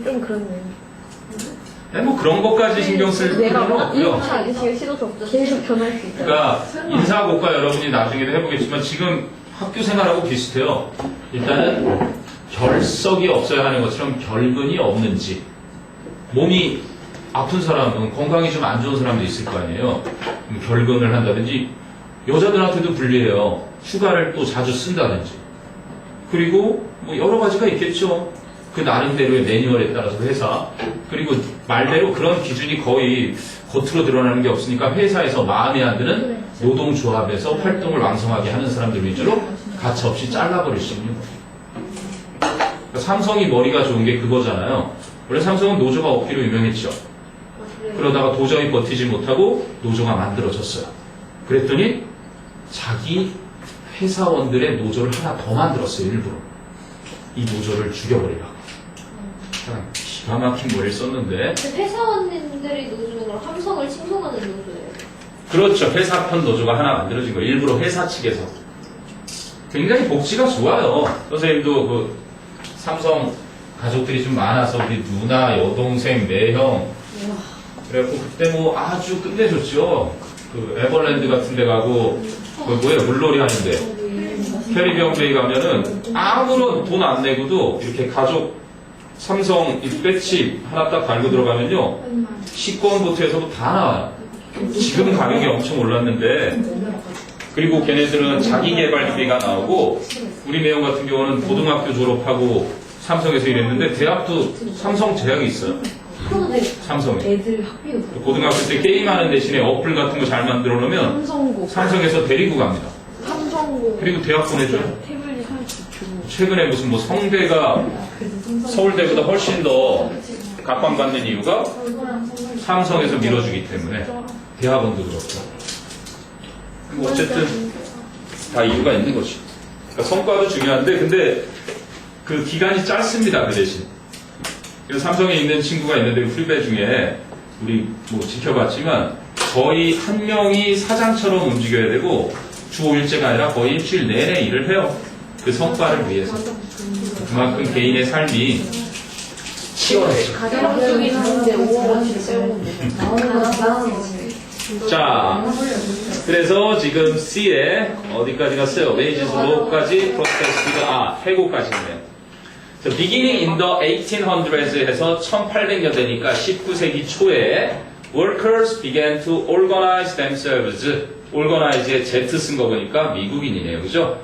좀 그렇네. 네, 뭐 그런 것까지 신경 쓸 내가 필요는 없고요. 일본차 아저씨가 싫어서 계속 변할 수 있잖아. 그러니까 인사고과 여러분이 나중에도 해보겠지만 지금 학교 생활하고 비슷해요. 일단은 결석이 없어야 하는 것처럼 결근이 없는지, 몸이 아픈 사람은 건강이 좀 안 좋은 사람도 있을 거 아니에요. 결근을 한다든지 여자들한테도 불리해요. 휴가를 또 자주 쓴다든지. 그리고 뭐 여러 가지가 있겠죠. 그 나름대로의 매뉴얼에 따라서 회사. 그리고 말대로 그런 기준이 거의 겉으로 드러나는 게 없으니까 회사에서 마음에 안 드는 노동조합에서 활동을 왕성하게 하는 사람들 위주로 가차없이 잘라버릴 수 있는 거예요. 그러니까 삼성이 머리가 좋은 게 그거잖아요. 원래 삼성은 노조가 없기로 유명했죠. 그러다가 도저히 버티지 못하고 노조가 만들어졌어요. 그랬더니 자기 회사원들의 노조를 하나 더 만들었어요. 일부러. 이 노조를 죽여버리라고. 기가 막힌 머리를 썼는데 회사원님들이 노조가 삼성을 칭송하는 노조예요. 그렇죠. 회사편 노조가 하나 만들어진 거예요. 일부러 회사 측에서. 굉장히 복지가 좋아요. 선생님도 그 삼성 가족들이 좀 많아서 우리 누나, 여동생, 매형 그래갖고 그때 뭐 아주 끝내줬죠. 그 에버랜드 같은 데 가고 그 뭐예요? 물놀이 하는데 캐리비언 베이 가면은 아무런 돈 안 내고도 이렇게 가족 삼성 이 배지 하나 딱 달고 들어가면요 식권보트에서도 다 나와요. 지금 가격이 엄청 올랐는데 그리고 걔네들은 자기개발비가 나오고 우리 매형 같은 경우는 고등학교 졸업하고 삼성에서 일했는데 대학도 삼성 재학이 있어요. 삼성에. 애들 학비도 들어. 고등학교 때 게임하는 대신에 어플 같은 거 잘 만들어 놓으면 삼성고. 삼성에서 데리고 갑니다. 삼성고 그리고 대학 보내줘요. 태블릿 할수 주고. 최근에 무슨 뭐 성대가 서울대보다 훨씬 더 각광받는 이유가 삼성에서 밀어주기 때문에 대학원도 그렇고. 뭐 어쨌든 다 이유가 있는 거지. 그러니까 성과도 중요한데 근데 그 기간이 짧습니다. 그 대신. 그래서 삼성에 있는 친구가 있는데 후배 중에 우리 뭐 지켜봤지만 거의 한 명이 사장처럼 움직여야 되고 주 5일째가 아니라 거의 일주일 내내 일을 해요. 그 성과를 위해서. 그만큼 개인의 삶이 치열해요. 가정적인 하는데 5억 원씩 세우는데. 자, 그래서 지금 C에 어디까지 갔어요? wages low까지 protested, 해고까지 있네요. beginning in the 1800s 해서 1800년대니까 19세기 초에 workers began to organize themselves. organize에 Z 쓴 거 보니까 미국인이네요. 그죠?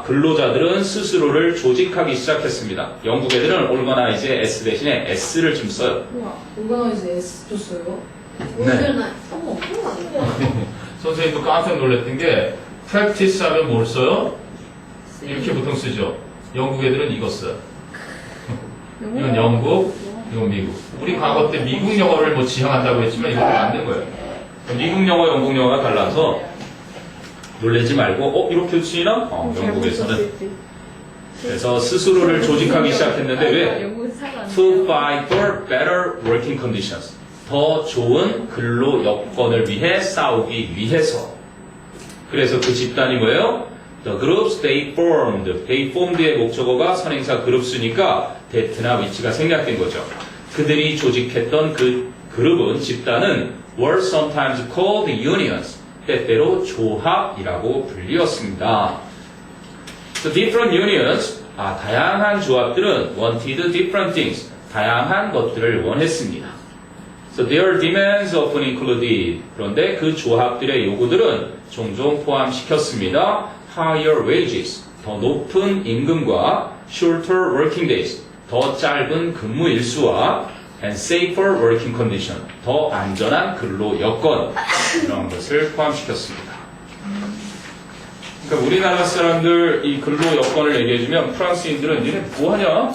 근로자들은 스스로를 조직하기 시작했습니다. 영국 애들은 organize에 S 대신에 S를 좀 써요. 우와, 오가나이즈 S 줬어요? 오늘날 어머, 그런 거 아니야? 선생님도 깜짝 놀랐던 게 practice 하면 뭘 써요? 이렇게 보통 쓰죠. 영국 애들은 이거 써요. 이건 영국, 이건 미국. 우리 과거 때 미국 영어를 뭐 지향한다고 했지만 이것도 맞는 거예요. 미국 영어, 영국 영어가 달라서 놀라지 말고, 이렇게 쓰이나? 영국에서는. 그래서 스스로를 조직하기 시작했는데 왜? To fight for better working conditions. 더 좋은 근로 여건을 위해 싸우기 위해서. 그래서 그 집단이 뭐예요? The groups they formed. They formed의 목적어가 선행사 그룹스니까 대트나 위치가 생략된 거죠. 그들이 조직했던 그 그룹은, 집단은 were sometimes called unions. 때때로 조합이라고 불리었습니다. So different unions, 다양한 조합들은 wanted different things. 다양한 것들을 원했습니다. So their demands often included. 그런데 그 조합들의 요구들은 종종 포함시켰습니다. Higher wages. 더 높은 임금과 shorter working days. 더 짧은 근무 일수와 and safer working condition. 더 안전한 근로 여건. 이런 것을 포함시켰습니다. 그러니까 우리나라 사람들 이 근로 여건을 얘기해주면 프랑스인들은 니네 뭐하냐?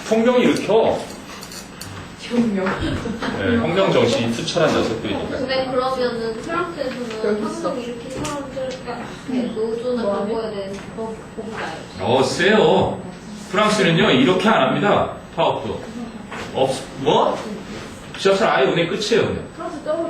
혁명 일으켜. 네, 혁명 정신이 투철한 녀석들이니까. 근데 그러면은 프랑스에서는 항상 이렇게 사람들과 노조나 바꿔야 되는 법인가요? 세요. 프랑스는요 이렇게 안 합니다. 파업도. 뭐? 지하철 아예 운행 끝이에요. 그냥.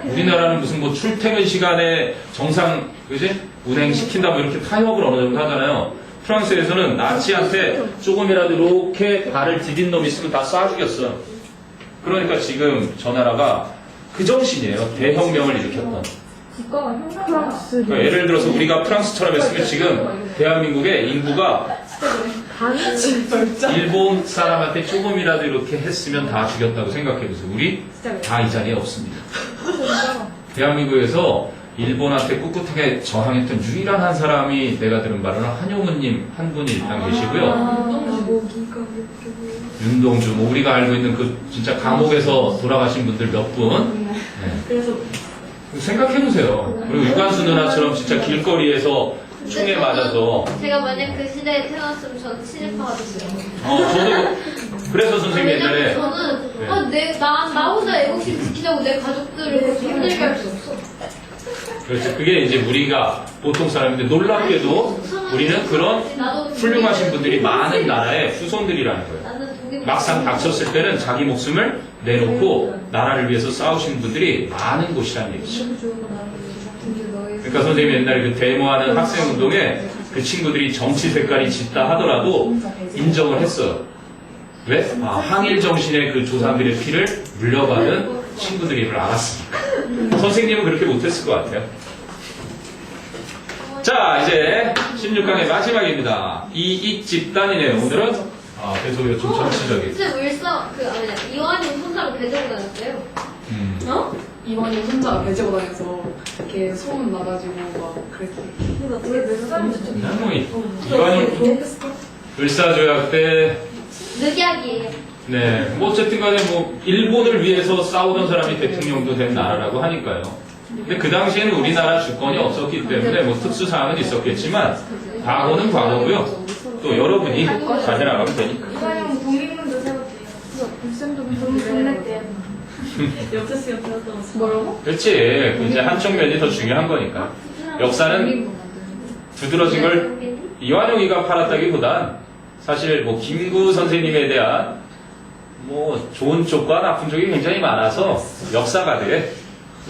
우리나라는 무슨 뭐 출퇴근 시간에 정상 그지 운행 시킨다 뭐 이렇게 타협을 어느 정도 하잖아요. 프랑스에서는 나치한테 조금이라도 이렇게 발을 디딘 놈 있으면 다 쏴 죽였어. 그러니까 지금 저 나라가 그 정신이에요. 대혁명을 일으켰던. 그러니까 예를 들어서 우리가 프랑스처럼 했으면 지금 대한민국의 인구가 일본 사람한테 조금이라도 이렇게 했으면 다 죽였다고 생각해보세요. 우리 다 이 자리에 없습니다. 대한민국에서 일본한테 꿋꿋하게 저항했던 유일한 한 사람이 내가 들은 바로는 한용운님 한 분이 일단 계시고요. 윤동주, 뭐 우리가 알고 있는 그 진짜 감옥에서 돌아가신 분들 몇 분. 네. 생각해보세요. 그리고 유관수 누나처럼 진짜 길거리에서 총에 맞아서. 제가 만약 그 시대에 태어났으면 저는 친일파가 됐어요. 저도 그래서 선생님 옛날에 저는 나 혼자 애국심 지키자고 내 가족들을 그렇게 힘들게 할 수 없어. 그렇죠. 그게 이제 우리가 보통 사람인데 놀랍게도 우리는 그런 훌륭하신 분들이 많은 나라의 후손들이라는 거예요. 막상 닥쳤을 때는 자기 목숨을 내놓고 나라를 위해서 싸우시는 분들이 많은 곳이라는 얘기죠. 그러니까 선생님이 옛날에 그 데모하는 학생운동에 그 친구들이 정치 색깔이 짙다 하더라도 인정을 했어요. 왜? 항일 정신의 그 조상들의 피를 물려받은 친구들임을 알았으니까. 선생님은 그렇게 못했을 것 같아요. 자, 이제 16강의 마지막입니다. 이익 집단이네요. 오늘은 계속 좀 정치적인. 진짜 이완용 혼자로 배정 다녔어요. 이번에 혼자 배제고 다녀서 이렇게 소문 나가지고 막 그랬어요. 이완용 을사조약 때 늑약이에요. 네, 뭐 어쨌든 간에 뭐 일본을 위해서 싸우던 사람이 대통령도 된 나라라고 하니까요. 근데 그 당시에는 우리나라 주권이 없었기 때문에 뭐 특수사항은 있었겠지만 과거는 과거고요. 또 여러분이 잘 해나가면 되니까. 이사용 독립문도 세웠대요. 불쌤도 독립문했대요. 뭐라고? 그렇지. 그 이제 한쪽 면이 더 중요한 거니까. 역사는 두드러진 걸 이완용이가 팔았다기보단 사실 뭐 김구 선생님에 대한 뭐 좋은 쪽과 나쁜 쪽이 굉장히 많아서 역사가들의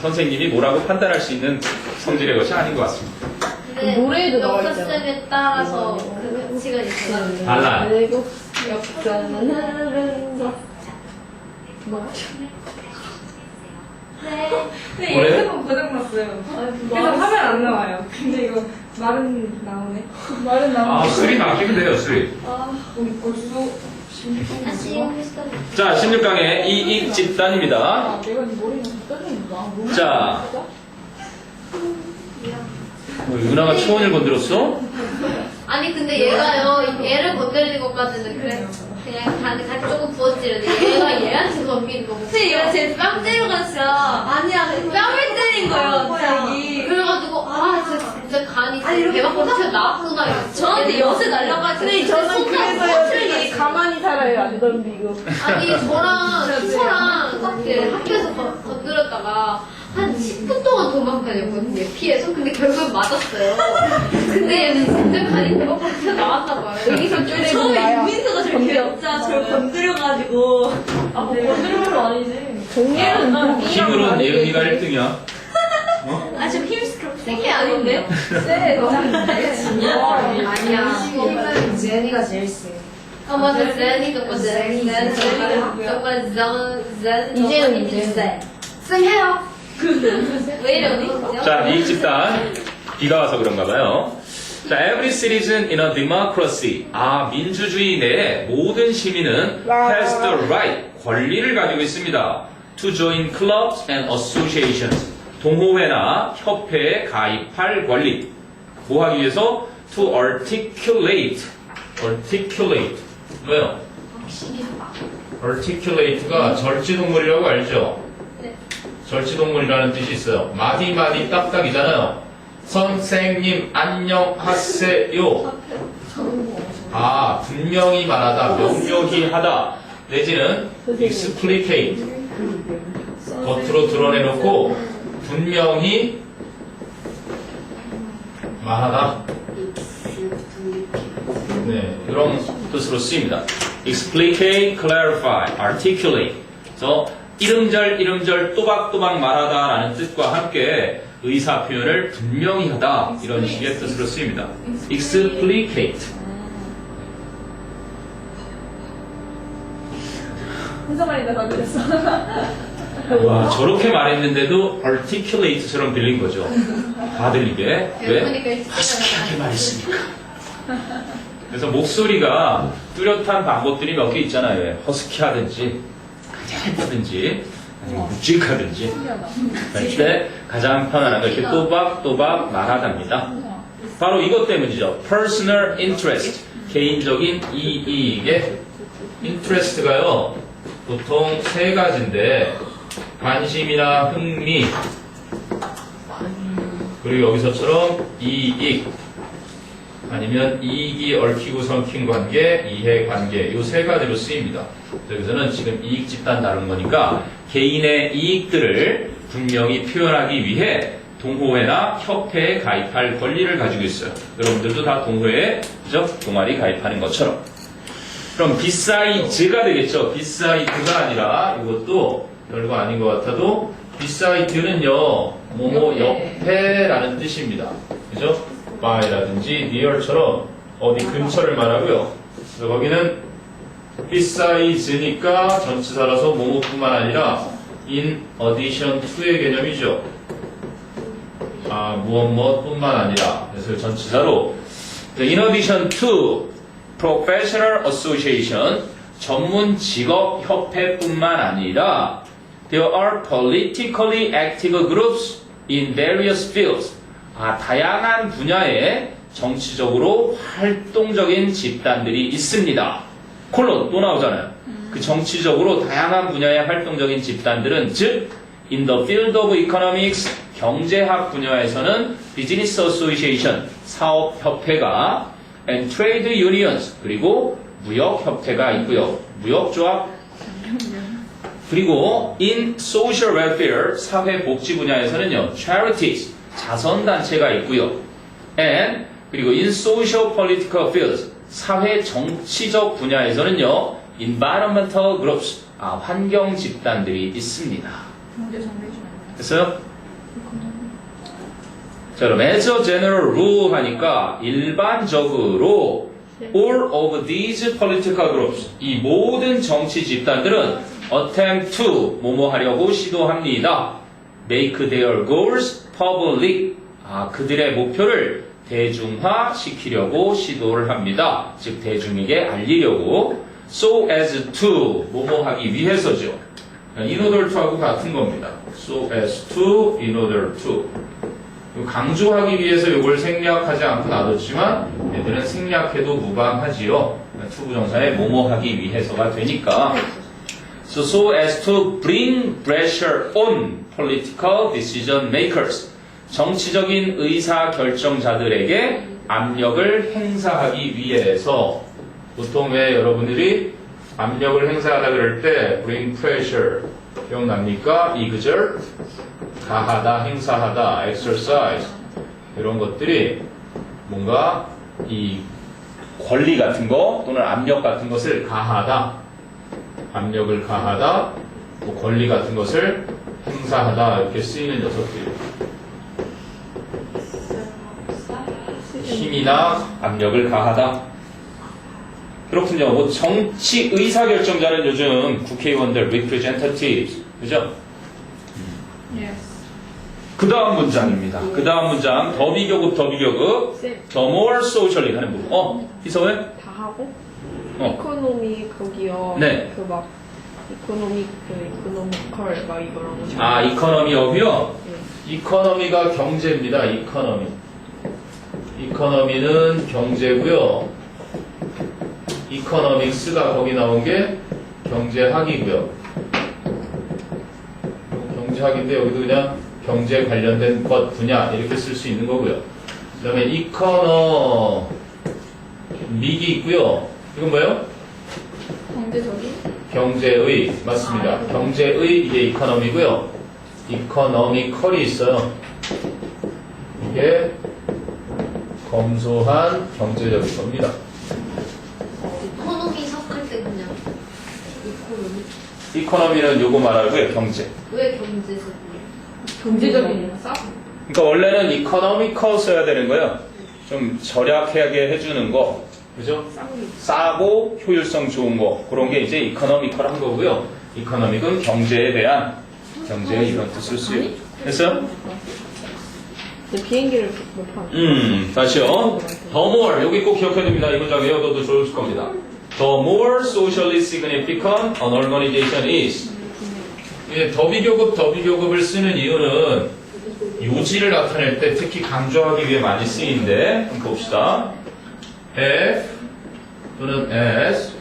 선생님이 뭐라고 판단할 수 있는 성질의 것이 아닌 것 같습니다. 근데 노래에도 나와 있잖아. 역사쌤에 따라서 그 가치가 있어요. 달라. 외국 역사는 뭐야? 네. 뭐래? 핸드폰 고장났어요. 그래서 화면 안 나와요. 근데 이거 말은 나오네. 말은 나와. 수리 맡기면 돼요, 수리. 벌써 다시 해보시죠. 자, 16강의 이익 집단입니다. 내가 네 머리는 떠주는구나. 자, 뭐, 유나가 초원을 건드렸어? 아니 근데 얘를 건드리는 것까지는 그냥 같이 조금 부어지는데 얘한테 덤비는 거. 근데 얘가 제 뺨 때려갔어. 아니야, 뺨을 때린 거예요, 갑자기. 그래가지고 진짜 간이 배 밖으로 튀어 나왔구나. 저한테 엿을 날려가지고. 근데 저는 그래서 가만히 살아요, 안 덤비고. 아니 저랑 수서랑 이제 학교에서 건드렸다가 한 10분 동안 도망다녔거든요, 피해서. 근데 결국엔 맞았어요. 근데 얘는 진짜 간이 대박박스 나왔나 봐요. 여기서 처음에 유민서가 저렇게 진짜 저를 건드려가지고 아 건드린 건 아니지. 종이는 힘으로 예은이가 1등이야. 아좀 힘스럽 세게 아닌데? 아니야. 힘은 제니가 제일 세. 아 맞아 젠이가 맞아 젠 정말 젠 이제는 쌤 해요. 왜 이러니? 자, 이 집단 비가 와서 그런가 봐요. 자, every citizen in a democracy. 아, 민주주의 내에 모든 시민은 has the right, 권리를 가지고 있습니다. To join clubs and associations. 동호회나 협회에 가입할 권리. 뭐 하기 위해서? To articulate. 뭐요? articulate가 절지동물이라고 알죠? 네. 절지동물이라는 뜻이 있어요. 마디마디 딱딱이잖아요. 선생님 안녕하세요. 아, 분명히 말하다, 명료히 하다, 내지는 explicate, 겉으로 드러내놓고 분명히 말하다. 네, 이런 뜻으로 쓰입니다. explicate, clarify, articulate. 그래서 이름절 또박또박 말하다라는 뜻과 함께 의사 표현을 분명히 하다 이런 식의 뜻으로 쓰입니다. explicate. 혼자만인데 다 그랬어. 와, 저렇게 말했는데도 articulate처럼 들린 거죠. 다 들리게. 왜? 허스키하게 말했으니까. 그래서 목소리가 뚜렷한 방법들이 몇 개 있잖아요. 왜? 허스키하든지, 가장하든지, 묵직하든지. 그럴 때 가장 편안한 거 이렇게 또박또박 말하답니다. 바로 이것 때문이죠. personal interest. 개인적인 이익의 interest가요. 보통 세 가지인데, 관심이나 흥미, 그리고 여기서처럼 이익, 아니면 이익이 얽히고 설킨 관계, 이해관계, 이 세 가지로 쓰입니다. 여기서는 지금 이익 집단 다룬 거니까 개인의 이익들을 분명히 표현하기 위해 동호회나 협회에 가입할 권리를 가지고 있어요. 여러분들도 다 동호회에 그죠? 동아리 가입하는 것처럼. 그럼 beside가 되겠죠. beside가 아니라 이것도 별거 아닌 것 같아도 beside는요, 뭐뭐 옆에라는 뜻입니다. 그죠? by라든지 near처럼 어디 근처를 말하고요. 그래서 거기는 beside스니까 전치사라서 뭐뭐뿐만 아니라 in addition to의 개념이죠. 아, 무엇뿐만 아니라. 그래서 전치사로 in addition to professional association 전문 직업 협회뿐만 아니라 there are politically active groups in various fields. 아, 다양한 분야에 정치적으로 활동적인 집단들이 있습니다. 콜론 또 나오잖아요. 그 정치적으로 다양한 분야의 활동적인 집단들은 즉 in the field of economics 경제학 분야에서는 business association 사업협회가 and trade unions 그리고 무역협회가 있고요. 무역조합 그리고 in social welfare 사회복지 분야에서는요 charities 자선단체가 있고요. and 그리고 in social political fields 사회 정치적 분야에서는요 environmental groups 환경 집단들이 있습니다. 됐어요? 자, 그럼 as a general rule 하니까 일반적으로 all of these political groups 이 모든 정치 집단들은 attempt to 뭐뭐 하려고 시도합니다. make their goals public 그들의 목표를 대중화 시키려고 시도를 합니다. 즉 대중에게 알리려고 so as to 뭐뭐 하기 위해서죠. in order to하고 같은 겁니다. so as to, in order to 강조하기 위해서 이걸 생략하지 않고 놔뒀지만 얘들은 생략해도 무방하지요. 투부정사에 뭐뭐 하기 위해서가 되니까 so as to bring pressure on political decision makers 정치적인 의사 결정자들에게 압력을 행사하기 위해서 보통 왜 여러분들이 압력을 행사하다 그럴 때 bring pressure 기억납니까? exert 가하다, 행사하다, exercise 이런 것들이 뭔가 이 권리 같은 거 또는 압력 같은 것을 가하다, 압력을 가하다, 뭐 권리 같은 것을 행사하다 이렇게 쓰이는 녀석들이에요. 힘이나 압력을 가하다. 그렇군요. 뭐 정치 의사결정자는 요즘 국회의원들 representatives 그죠? 그 다음 문장입니다. 그 다음 문장 더 비교급 쌤, the more socially 하는 부분. 이서왜? 다 하고? 어. 이코노미 거기요. 네. 그 막 이코노미컬 막 이거랑 아 이코노미어고요. 네. 이코노미가 경제입니다. 이코노미. 이코노미는 경제고요. 이코노믹스가 거기 나온 게 경제학이고요. 경제학인데 여기도 그냥 경제 관련된 것 분야 이렇게 쓸 수 있는 거고요. 그 다음에 이코노믹이 있고요. 이건 뭐예요? 경제적인? 경제의 맞습니다. 경제의 이게 이코노미고요. 이코노미컬이 있어요. 이게 검소한 경제적인 겁니다. 이코노미 섞을 때 그냥 이코노미? 이코노미는 요거 말하고요. 경제. 왜 경제적이에요? 경제적인 싸? 그러니까 원래는 이코노미컬 써야 되는 거예요. 좀 절약하게 해주는 거, 그죠? 싸고 효율성 좋은 거 그런 게 이제 이코노미컬 한 거고요. 이코노믹은 경제에 대한 경제의 이런 뜻을 쓰요. 됐어요? 네, 비행기를 못 타는. 다시요. The more 여기 꼭 기억해야 됩니다. 이 문장 외워둬도 좋을 겁니다. The more socially significant an organization is. 예, 더비교급을 쓰는 이유는 요지를 나타낼 때 특히 강조하기 위해 많이 쓰이는데 한번 봅시다. F 또는 as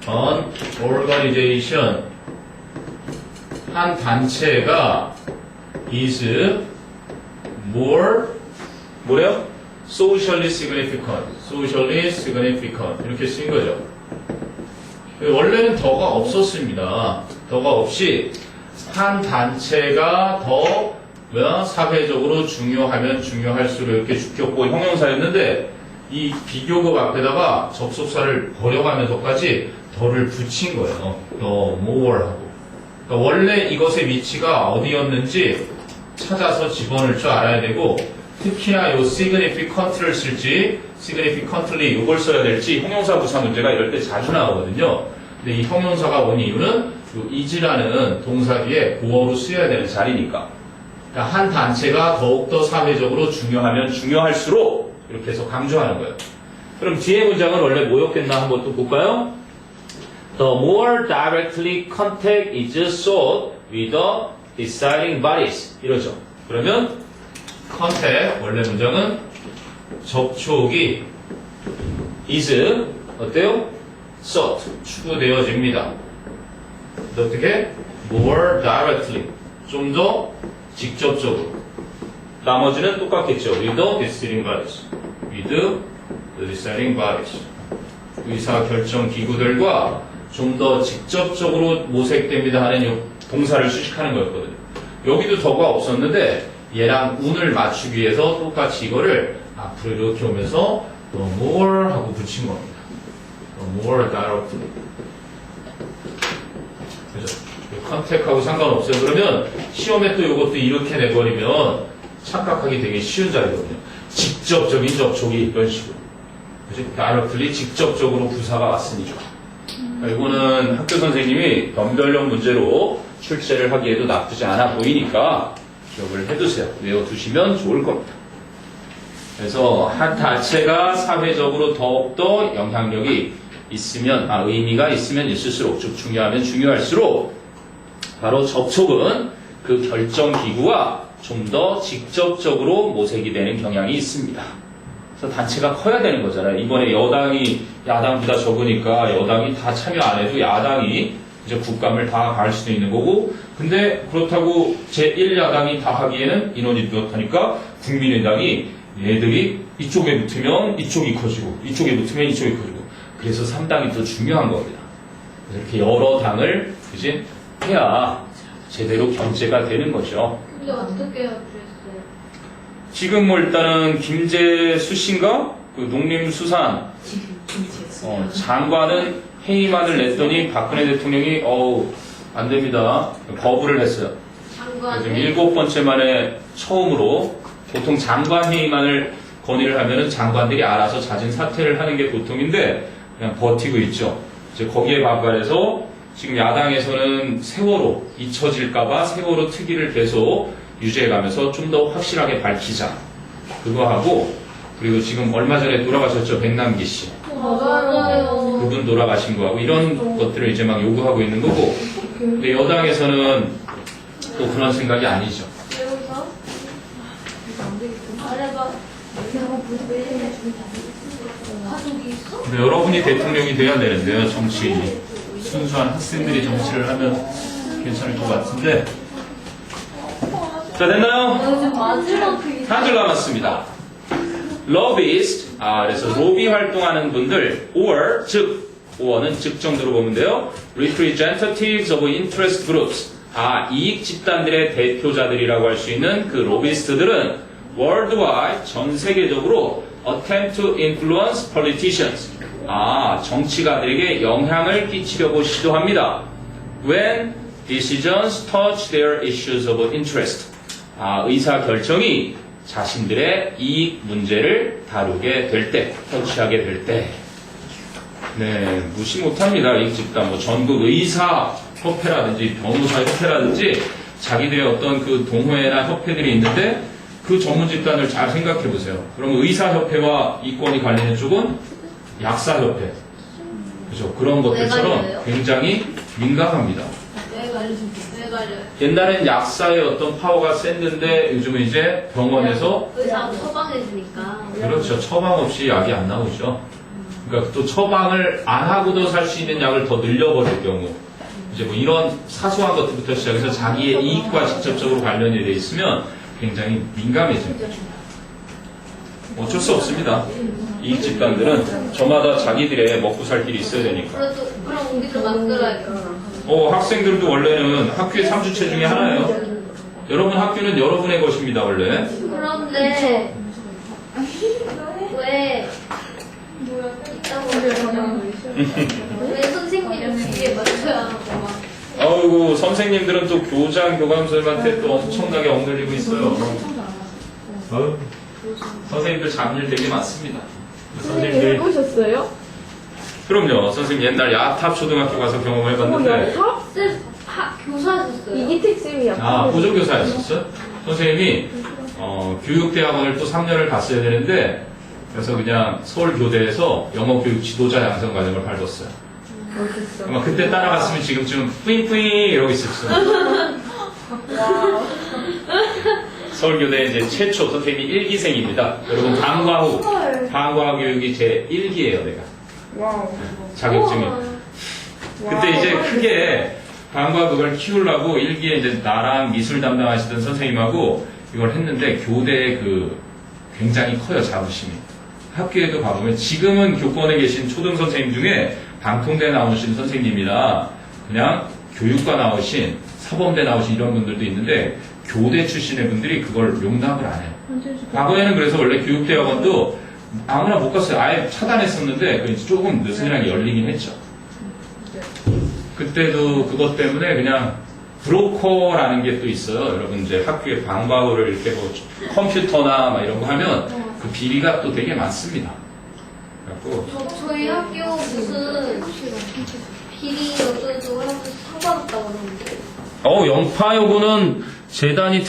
an organization 한 단체가 is 뭐래요? socially significant 이렇게 쓰인 거죠. 원래는 더가 없었습니다. 더가 없이 한 단체가 더 사회적으로 중요하면 중요할수록 이렇게 주격보 형용사였는데 이 비교급 앞에다가 접속사를 버려가면서까지 더를 붙인 거예요. 더 more 하고. 그러니까 원래 이것의 위치가 어디였는지 찾아서 집어넣을 줄 알아야 되고 특히나 요 significant를 쓸지 significantly 이걸 써야 될지 형용사 부사 문제가 이럴 때 자주 나오거든요. 근데 이 형용사가 온 이유는 요 is라는 동사 뒤에 보어로 쓰여야 되는 자리니까. 그러니까 한 단체가 더욱더 사회적으로 중요하면 중요할수록 이렇게 해서 강조하는 거예요. 그럼 뒤에 문장은 원래 뭐였겠나 한번 또 볼까요? The more directly contact is sought with the deciding bodies 이러죠. 그러면 contact 원래 문장은 접촉이 is 어때요? sought 추구되어집니다. 어떻게? more directly 좀 더 직접적으로 나머지는 똑같겠죠. with the deciding bodies with the deciding bodies 의사결정 기구들과 좀 더 직접적으로 모색됩니다 하는 이 동사를 수식하는 거였거든요. 여기도 더가 없었는데 얘랑 운을 맞추기 위해서 똑같이 이거를 앞으로 이렇게 오면서 the more 하고 붙인 겁니다. the more directly. 그죠? 컨택하고 상관없어요. 그러면 시험에 또 이것도 이렇게 내버리면 착각하기 되게 쉬운 자리거든요. 직접적인 접촉이 이런 식으로. 그죠? directly 직접적으로 부사가 왔으니까. 이거는 학교 선생님이 변별력 문제로 출제를 하기에도 나쁘지 않아 보이니까 기억을 해두세요. 외워두시면 좋을 겁니다. 그래서 한 단체가 사회적으로 더욱더 영향력이 있으면, 의미가 있으면 있을수록, 즉 중요하면 중요할수록 바로 접촉은 그 결정기구와 좀 더 직접적으로 모색이 되는 경향이 있습니다. 그래서 단체가 커야 되는 거잖아요. 이번에 여당이 야당보다 적으니까 여당이 다 참여 안 해도 야당이 이제 국감을 다 갈 수도 있는 거고, 근데 그렇다고 제1야당이 다 하기에는 인원이 부족하니까 국민의당이 얘들이 이쪽에 붙으면 이쪽이 커지고 이쪽에 붙으면 이쪽이 커지고 그래서 3당이 또 중요한 겁니다. 이렇게 여러 당을 그지 해야 제대로 견제가 되는 거죠. 근데 어떻게 해요, 그랬어요? 지금 뭐 일단은 김재수 씨인가? 그 농림수산 장관은 회의만을 냈더니 박근혜 대통령이 안 됩니다. 거부를 했어요. 장관이? 지금 7번째 만에 처음으로 보통 장관 회의만을 건의를 하면은 장관들이 알아서 잦은 사퇴를 하는 게 보통인데 그냥 버티고 있죠. 이제 거기에 반발해서 지금 야당에서는 세월호 잊혀질까봐 세월호 특위를 계속 유지해가면서 좀 더 확실하게 밝히자. 그거 하고 그리고 지금 얼마 전에 돌아가셨죠. 백남기 씨. 맞아요. 그분 돌아가신 거하고 이런 것들을 이제 막 요구하고 있는 거고 근데 여당에서는 또 그런 생각이 아니죠. 여기서? 말해봐. 가족이 있어? 근데 여러분이 대통령이 돼야 되는데요. 정치인이. 순수한 학생들이 정치를 하면 괜찮을 것 같은데 자 됐나요? 요즘 마지막 한 줄 남았습니다. lobbyist, 그래서 로비 활동하는 분들, or, 즉, or는 즉 정도로 보면 돼요. representatives of interest groups, 이익 집단들의 대표자들이라고 할 수 있는 그 로비스트들은 worldwide, 전 세계적으로 attempt to influence politicians, 정치가들에게 영향을 끼치려고 시도합니다. when decisions touch their issues of interest, 의사 결정이 자신들의 이익 문제를 다루게 될 때, 터치하게 될 때, 네, 무시 못합니다. 이익 집단, 뭐 전국 의사 협회라든지 변호사 협회라든지 자기들의 어떤 그 동호회나 협회들이 있는데 그 전문 집단을 잘 생각해 보세요. 그럼 의사 협회와 이권이 관련된 쪽은 약사 협회, 그죠? 그런 것들처럼 굉장히 민감합니다. 왜 갈려요? 옛날엔 약사의 어떤 파워가 셌는데 요즘은 이제 병원에서 의사가 처방해주니까. 그렇죠. 처방 없이 약이 안 나오죠. 그러니까 또 처방을 안 하고도 살 수 있는 약을 더 늘려버릴 경우 이제 뭐 이런 사소한 것들부터 시작해서 자기의 이익과 직접적으로 관련이 돼 있으면 굉장히 민감해집니다. 어쩔 수 없습니다. 이익 집단들은 저마다 자기들의 먹고 살 길이 있어야 되니까. 그럼 우리도 만들어야겠다. 학생들도 원래는 학교의 3주체 중에 하나예요. 여러분 학교는 여러분의 것입니다, 원래. 그런데 왜 왜 선생님이 뒤에 맞춰야 하고 막 아이고, 선생님들은 또 교장, 교감선생님한테 또 엄청나게 엉들리고 있어요. 선생님들 잡일 되게 많습니다. 선생님들이. 해보셨어요? 그럼요. 선생님 옛날 야탑 초등학교 가서 경험을 해봤는데. 쌤 교사였어요. 이기택 쌤이 약간 보조교사였었어요. 선생님이 교육대학원을 또 3년을 갔어야 되는데 그래서 그냥 서울교대에서 영어교육 지도자 양성 과정을 밟았어요. 아마 그때 따라갔으면 지금쯤 뿌잉뿌잉 이러고 있었어요. 서울교대 이제 최초 선생님이 1기생입니다. 여러분 방과후 교육이 제 1기예요, 내가. 자격증이. 그때 이제 크게 방과 그걸 키우려고 1기에 이제 나랑 미술 담당하시던 선생님하고 이걸 했는데 교대에 굉장히 커요, 자부심이. 학교에도 가보면 지금은 교권에 계신 초등 선생님 중에 방통대 나오신 선생님이라 그냥 교육과 나오신 사범대 나오신 이런 분들도 있는데 교대 출신의 분들이 그걸 용납을 안 해요. 과거에는 그래서 원래 교육대학원도 아무나 못 갔어요. 아예 차단했었는데 조금 느슨하게 열리긴 했죠. 그때도 그것 때문에 그냥 브로커라는 게 또 있어요. 여러분 이제 학교에 방과후를 이렇게 뭐 컴퓨터나 막 이런 거 하면 그 비리가 또 되게 많습니다. 그래갖고 저희 학교 무슨 비리 어쩌고 하면서 상 받았다고 그러는데. 영파 요구는 재단이